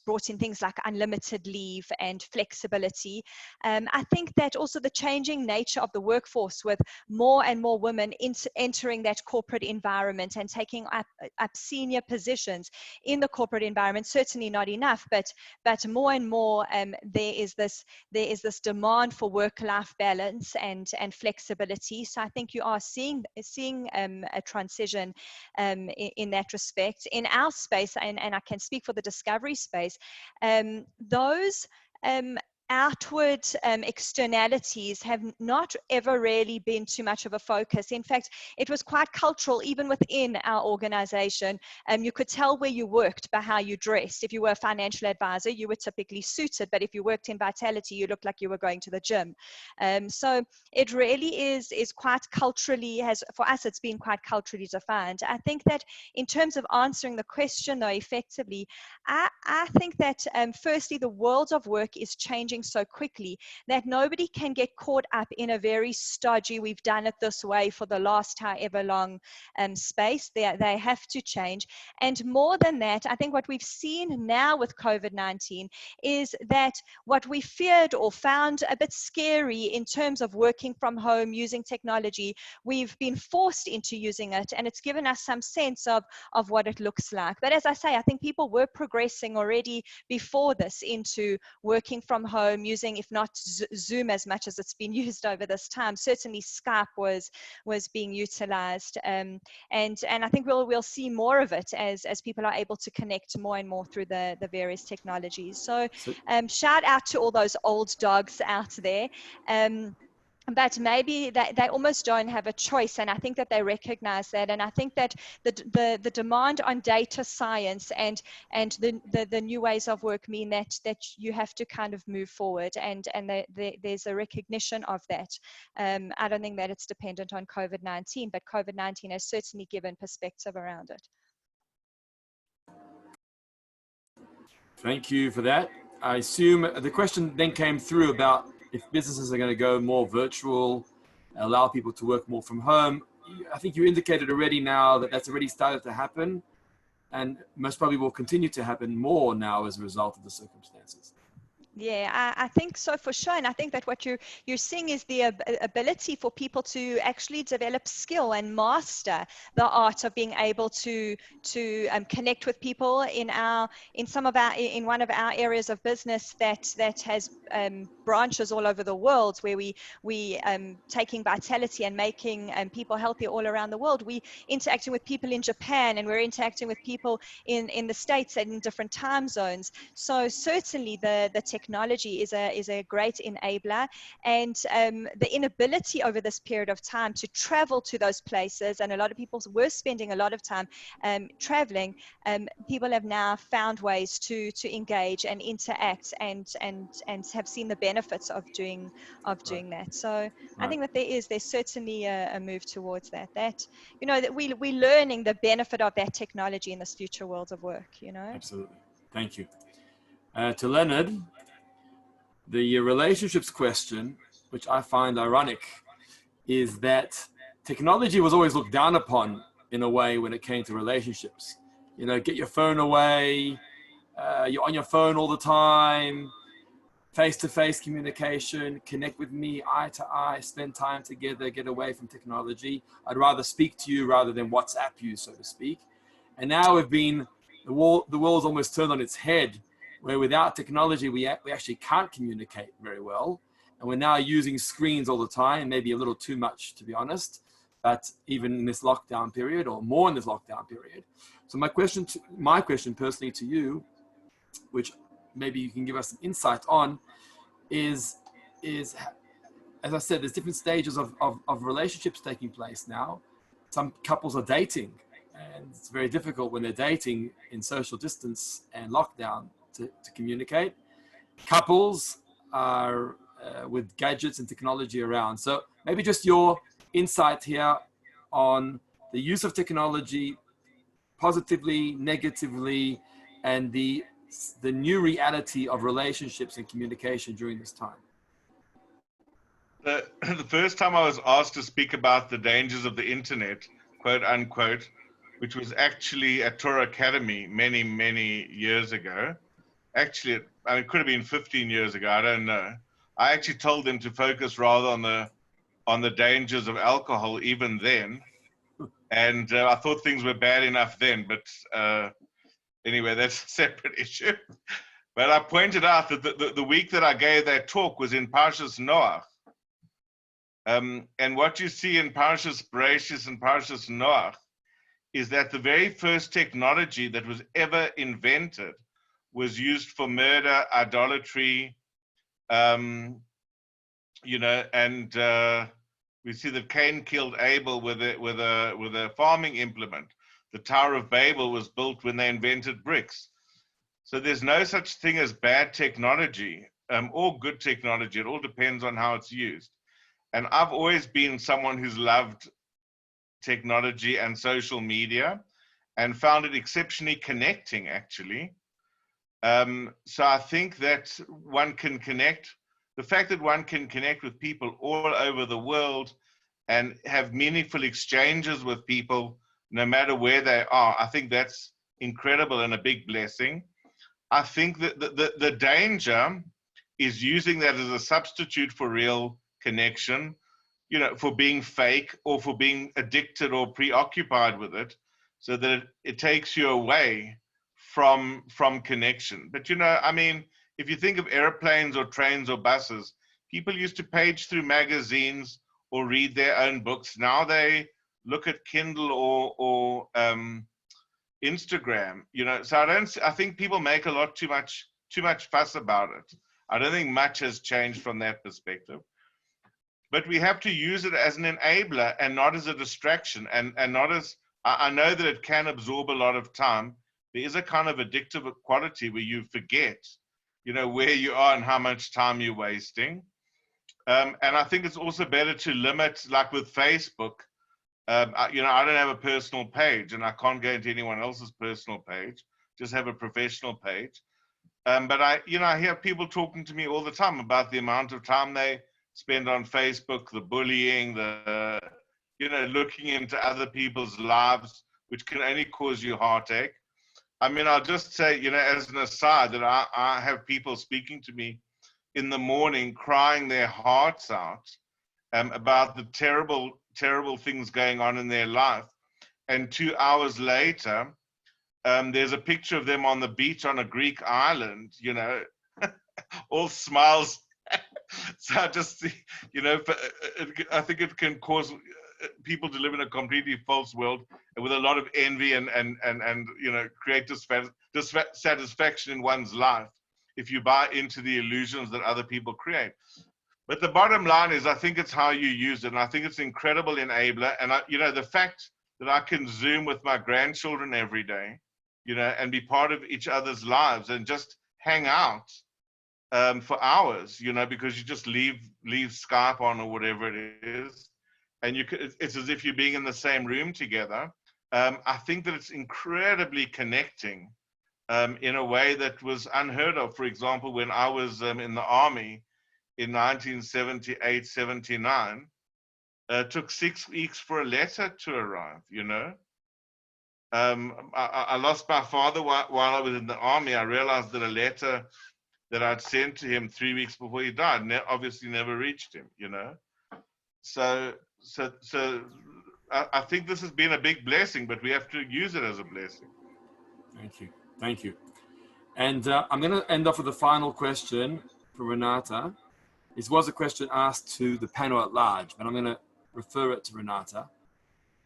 brought in things like unlimited leave and flexibility. I think that also the changing nature of the workforce, with more and more women entering that corporate environment and taking up senior positions in the corporate environment, certainly not enough, but more and more there is this demand for work-life balance and flexibility. So I think you are seeing a transition in that respect. In our space, and I can speak for the discovery space, those outward externalities have not ever really been too much of a focus. In fact, it was quite cultural even within our organization. You could tell where you worked by how you dressed. If you were a financial advisor, you were typically suited, but if you worked in Vitality, you looked like you were going to the gym. So it really is quite culturally, for us, it's been quite culturally defined. I think that in terms of answering the question though effectively, I think that firstly, the world of work is changing so quickly that nobody can get caught up in a very stodgy, we've done it this way for the last however long space. They have to change. And more than that, I think what we've seen now with COVID-19 is that what we feared or found a bit scary in terms of working from home, using technology, we've been forced into using it, and it's given us some sense of what it looks like. But as I say, I think people were progressing already before this into working from home, using, if not Zoom as much as it's been used over this time, certainly Skype was being utilized, and I think we'll see more of it as people are able to connect more and more through the various technologies. So shout out to all those old dogs out there. But maybe they almost don't have a choice, and I think that they recognize that. And I think that the demand on data science and the new ways of work mean that you have to kind of move forward, and there's a recognition of that. I don't think that it's dependent on COVID-19, but COVID-19 has certainly given perspective around it. Thank you for that. I assume the question then came through about if businesses are going to go more virtual, allow people to work more from home. I think you indicated already now that that's already started to happen, and most probably will continue to happen more now as a result of the circumstances. Yeah, I think so for sure. And I think that what you're seeing is the ability for people to actually develop skill and master the art of being able to connect with people in one of our areas of business that has branches all over the world, where we taking Vitality and making people healthy all around the world. We interacting with people in Japan, and we're interacting with people in the States and in different time zones. So certainly the technology is a great enabler, and the inability over this period of time to travel to those places, and a lot of people were spending a lot of time traveling. People have now found ways to engage and interact and have seen the benefits of doing that. So I think that there's certainly a move towards that that we're learning the benefit of that technology in this future world of work. Absolutely. Thank you. To Leonard, the relationships question, which I find ironic, is that technology was always looked down upon in a way when it came to relationships. Get your phone away, you're on your phone all the time, face-to-face communication, connect with me eye to eye, spend time together, get away from technology. I'd rather speak to you rather than WhatsApp you, so to speak. And now the world's almost turned on its head, where without technology, we actually can't communicate very well. And we're now using screens all the time, maybe a little too much, to be honest, but even in this lockdown period, or more in this lockdown period. So my question personally to you, which maybe you can give us some insight on, is as I said, there's different stages of relationships taking place now. Some couples are dating, and it's very difficult when they're dating in social distance and lockdown to communicate. Couples are with gadgets and technology around. So maybe just your insight here on the use of technology, positively, negatively, and the new reality of relationships and communication during this time. The first time I was asked to speak about the dangers of the internet, quote unquote, which was actually at Torah Academy many, many years ago. Actually, it could have been 15 years ago. I don't know. I actually told them to focus rather on the dangers of alcohol even then. And I thought things were bad enough then, but anyway, that's a separate issue. But I pointed out that the week that I gave that talk was in Parshas Noach. And what you see in Parshas Bereshis and Parshas Noach is that the very first technology that was ever invented was used for murder, idolatry, you know, and we see that Cain killed Abel with a farming implement. The Tower of Babel was built when they invented bricks. So there's no such thing as bad technology or good technology. It all depends on how it's used. And I've always been someone who's loved technology and social media and found it exceptionally connecting, actually. So I think that one can connect, the fact that one can connect with people all over the world and have meaningful exchanges with people, no matter where they are, I think that's incredible and a big blessing. I think that the danger is using that as a substitute for real connection, you know, for being fake or for being addicted or preoccupied with it, so that it takes you away from connection. But, you know, I mean, if you think of airplanes or trains or buses, people used to page through magazines or read their own books. Now they look at Kindle or Instagram, you know. So I think people make a lot too much fuss about it. I don't think much has changed from that perspective. But we have to use it as an enabler and not as a distraction, and not as, I know that it can absorb a lot of time. There is a kind of addictive quality where you forget, you know, where you are and how much time you're wasting. And I think it's also better to limit, like with Facebook, you know, I don't have a personal page and I can't go into anyone else's personal page, just have a professional page. But I hear people talking to me all the time about the amount of time they spend on Facebook, the bullying, the, you know, looking into other people's lives, which can only cause you heartache. I mean, I'll just say, you know, as an aside, that I have people speaking to me in the morning crying their hearts out about the terrible things going on in their life. And 2 hours later, there's a picture of them on the beach on a Greek island, you know, all smiles. So I just, you know, I think it can cause people to live in a completely false world with a lot of envy and you know, create dissatisfaction in one's life if you buy into the illusions that other people create. But the bottom line is, I think it's how you use it, and I think it's an incredible enabler. And you know, the fact that I can Zoom with my grandchildren every day, you know, and be part of each other's lives and just hang out for hours, you know, because you just leave Skype on or whatever it is, and it's as if you're being in the same room together. I think that it's incredibly connecting in a way that was unheard of. For example, when I was in the army in 1978, 79, it took 6 weeks for a letter to arrive, you know. I lost my father while I was in the army. I realized that a letter that I'd sent to him 3 weeks before he died obviously never reached him, you know. So I think this has been a big blessing, but we have to use it as a blessing. Thank you. And I'm going to end off with the final question for Renata. This was a question asked to the panel at large, but I'm going to refer it to Renata.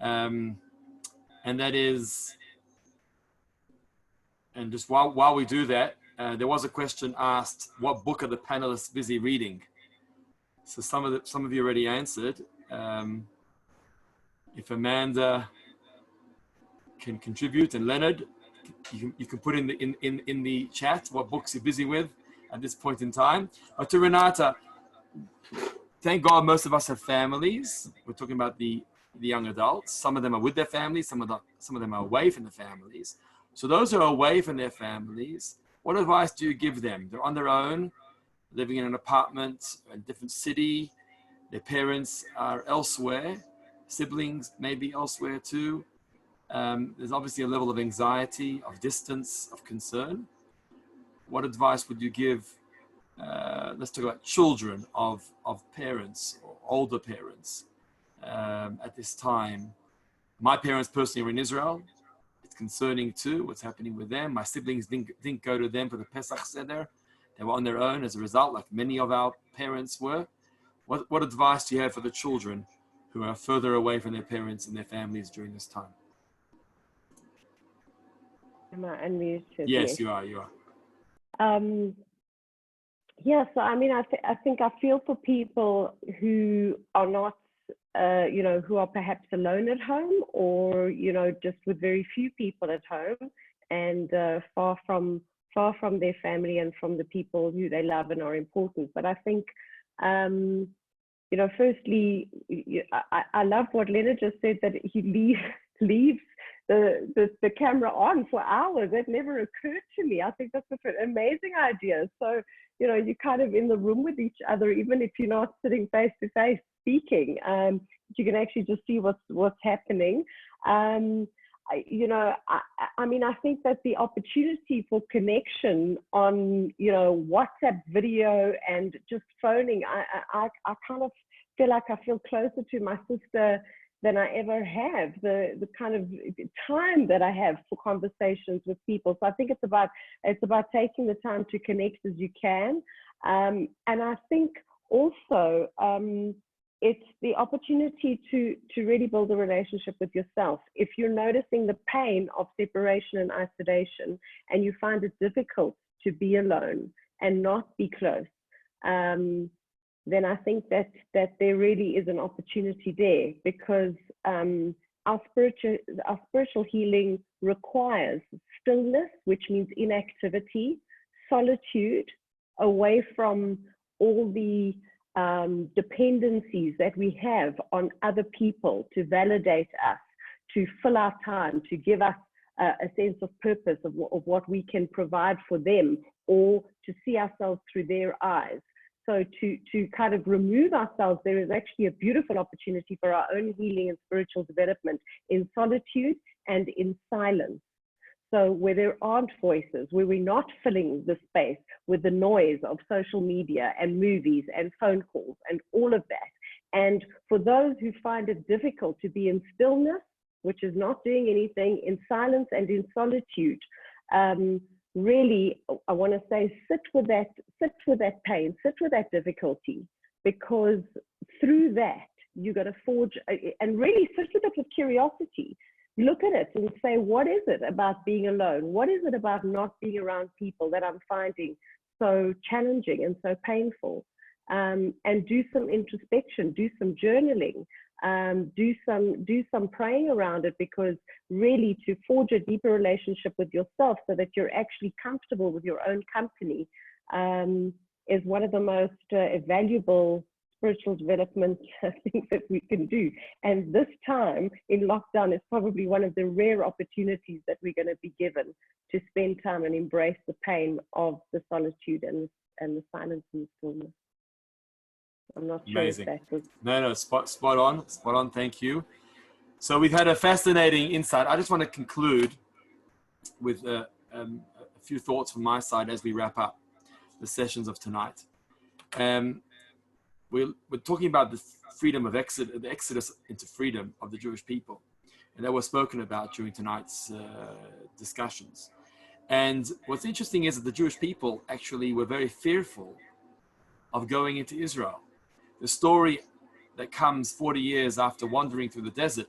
And that is, and just while we do that, there was a question asked, what book are the panelists busy reading? So some of you already answered. If Amanda can contribute, and Leonard, you can put in the chat what books you're busy with at this point in time. But to Renata, thank God most of us have families. We're talking about the young adults. Some of them are with their families. Some of them are away from the families. So those who are away from their families, what advice do you give them? They're on their own, living in an apartment, a different city. Their parents are elsewhere, siblings maybe elsewhere too. There's obviously a level of anxiety, of distance, of concern. What advice would you give? Let's talk about children of parents or older parents at this time. My parents personally are in Israel. It's concerning too, what's happening with them. My siblings didn't go to them for the Pesach Seder. They were on their own as a result, like many of our parents were. What advice do you have for the children who are further away from their parents and their families during this time? Am I unmuted? Yes, you are. Yeah, so I mean, I think I feel for people who are not, who are perhaps alone at home, or just with very few people at home, and far from their family and from the people who they love and are important. But I think, firstly, I love what Leonard just said, that he leaves the camera on for hours. That never occurred to me. I think that's an amazing idea. So, you're kind of in the room with each other, even if you're not sitting face to face speaking. You can actually just see what's happening. I mean, I think that the opportunity for connection on, WhatsApp video and just phoning, I kind of feel like I feel closer to my sister than I ever have, the kind of time that I have for conversations with people. So I think it's about taking the time to connect as you can. And I think also it's the opportunity to really build a relationship with yourself. If you're noticing the pain of separation and isolation, and you find it difficult to be alone and not be close, then I think that there really is an opportunity there, because our spiritual healing requires stillness, which means inactivity, solitude, away from all the dependencies that we have on other people to validate us, to fill our time, to give us a sense of purpose of what we can provide for them, or to see ourselves through their eyes. So to kind of remove ourselves, there is actually a beautiful opportunity for our own healing and spiritual development in solitude and in silence. So where there aren't voices, where we're not filling the space with the noise of social media and movies and phone calls and all of that. And for those who find it difficult to be in stillness, which is not doing anything, in silence and in solitude, really, I want to say, sit with that pain, sit with that difficulty, because through that, you're going to forge, and really sit with it with curiosity. Look at it and say, what is it about being alone? What is it about not being around people that I'm finding so challenging and so painful? And do some introspection, do some journaling, do some praying around it, because really to forge a deeper relationship with yourself so that you're actually comfortable with your own company is one of the most valuable spiritual development things that we can do. And this time in lockdown is probably one of the rare opportunities that we're going to be given to spend time and embrace the pain of the solitude and the silence and the stillness. I'm not sure if that was... No, spot on. Thank you. So we've had a fascinating insight. I just want to conclude with a few thoughts from my side as we wrap up the sessions of tonight. We're talking about the freedom of the exodus into freedom of the Jewish people, and that was spoken about during tonight's discussions. And what's interesting is that the Jewish people actually were very fearful of going into Israel. The story that comes 40 years after wandering through the desert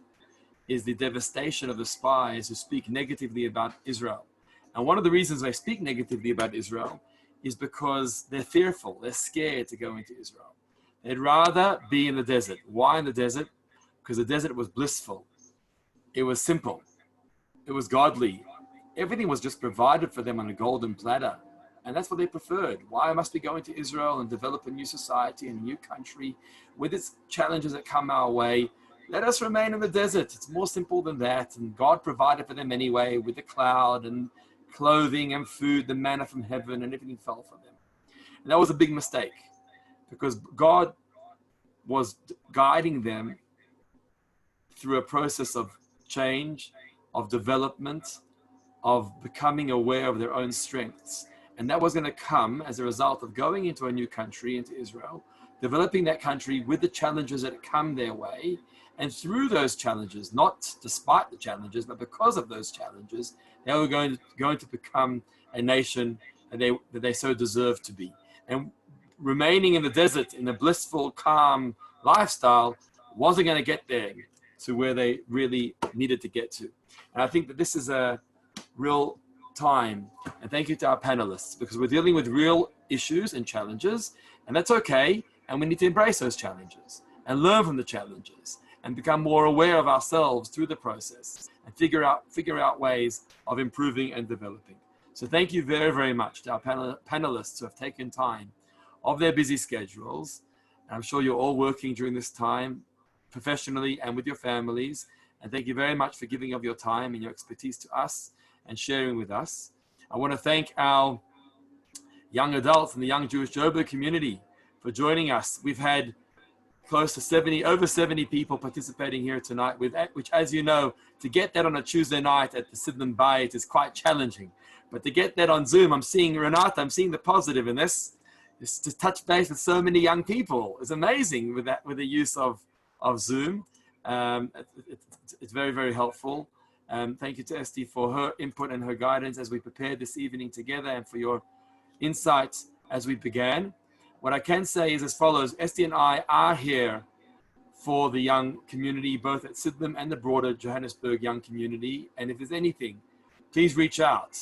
is the devastation of the spies who speak negatively about Israel. And one of the reasons they speak negatively about Israel is because they're fearful, they're scared to go into Israel. They'd rather be in the desert. Why in the desert? Because the desert was blissful. It was simple. It was godly. Everything was just provided for them on a golden platter. And that's what they preferred. Why must we go into Israel and develop a new society and a new country with its challenges that come our way? Let us remain in the desert. It's more simple than that. And God provided for them anyway with the cloud and clothing and food, the manna from heaven, and everything fell for them. And that was a big mistake, because God was guiding them through a process of change, of development, of becoming aware of their own strengths. And that was going to come as a result of going into a new country, into Israel, developing that country with the challenges that come their way. And through those challenges, not despite the challenges, but because of those challenges, they were going to become a nation that they so deserve to be. And remaining in the desert in a blissful, calm lifestyle wasn't going to get there to where they really needed to get to. And I think that this is a real time, and thank you to our panelists, because we're dealing with real issues and challenges, and that's okay, and we need to embrace those challenges and learn from the challenges and become more aware of ourselves through the process and figure out ways of improving and developing. So thank you very, very much to our panelists who have taken time of their busy schedules. I'm sure you're all working during this time professionally and with your families, and thank you very much for giving of your time and your expertise to us and sharing with us. I want to thank our young adults in the Young Jewish Joburg community for joining us. We've had close to over 70 people participating here tonight, which, as you know, to get that on a Tuesday night at the Sidlam Bayit is quite challenging. But to get that on Zoom, I'm seeing Renata, I'm seeing the positive in this. Just to touch base with so many young people is amazing with the use of Zoom. It's very, very helpful. Thank you to Esti for her input and her guidance as we prepared this evening together, and for your insights as we began. What I can say is as follows: Esti and I are here for the young community, both at Sidlam and the broader Johannesburg young community. And if there's anything, please reach out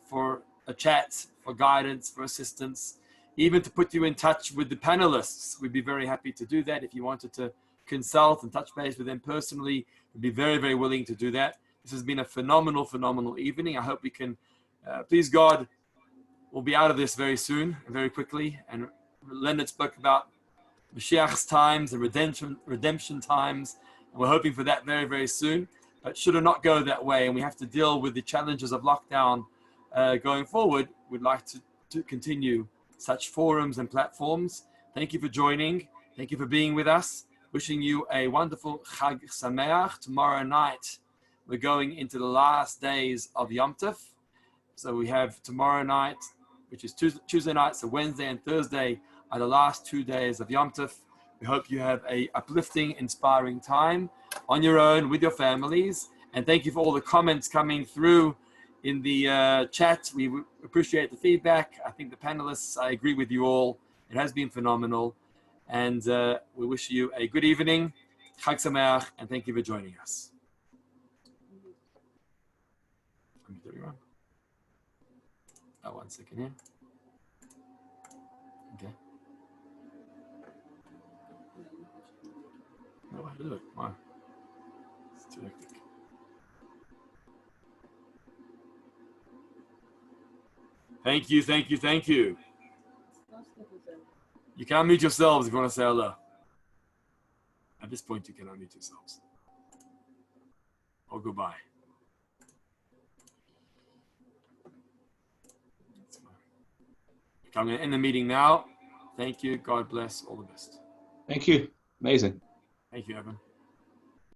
for a chat, for guidance, for assistance, even to put you in touch with the panelists. We'd be very happy to do that. If you wanted to consult and touch base with them personally, we'd be very, very willing to do that. This has been a phenomenal, phenomenal evening. I hope we can, please God, we'll be out of this very soon, very quickly. And Leonard spoke about Mashiach's times and redemption times. And we're hoping for that very, very soon. But should it not go that way, and we have to deal with the challenges of lockdown going forward, we'd like to continue such forums and platforms. Thank you for joining. Thank you for being with us. Wishing you a wonderful Chag Sameach. Tomorrow night, we're going into the last days of Yom Tov. So we have tomorrow night, which is Tuesday night, so Wednesday and Thursday are the last 2 days of Yom Tov. We hope you have a uplifting, inspiring time on your own with your families. And thank you for all the comments coming through in the chat. We appreciate the feedback. I think the panelists, I agree with you all. It has been phenomenal. And we wish you a good evening. Chag Sameach, and thank you for joining us. Oh, 1 second here. Okay. No way to do it. Why? It's too hectic. Thank you, thank you, thank you. You can unmute yourselves if you want to say hello. At this point, you can unmute yourselves. Or goodbye. I'm going to end the meeting now. Thank you. God bless. All the best. Thank you. Amazing. Thank you, Evan.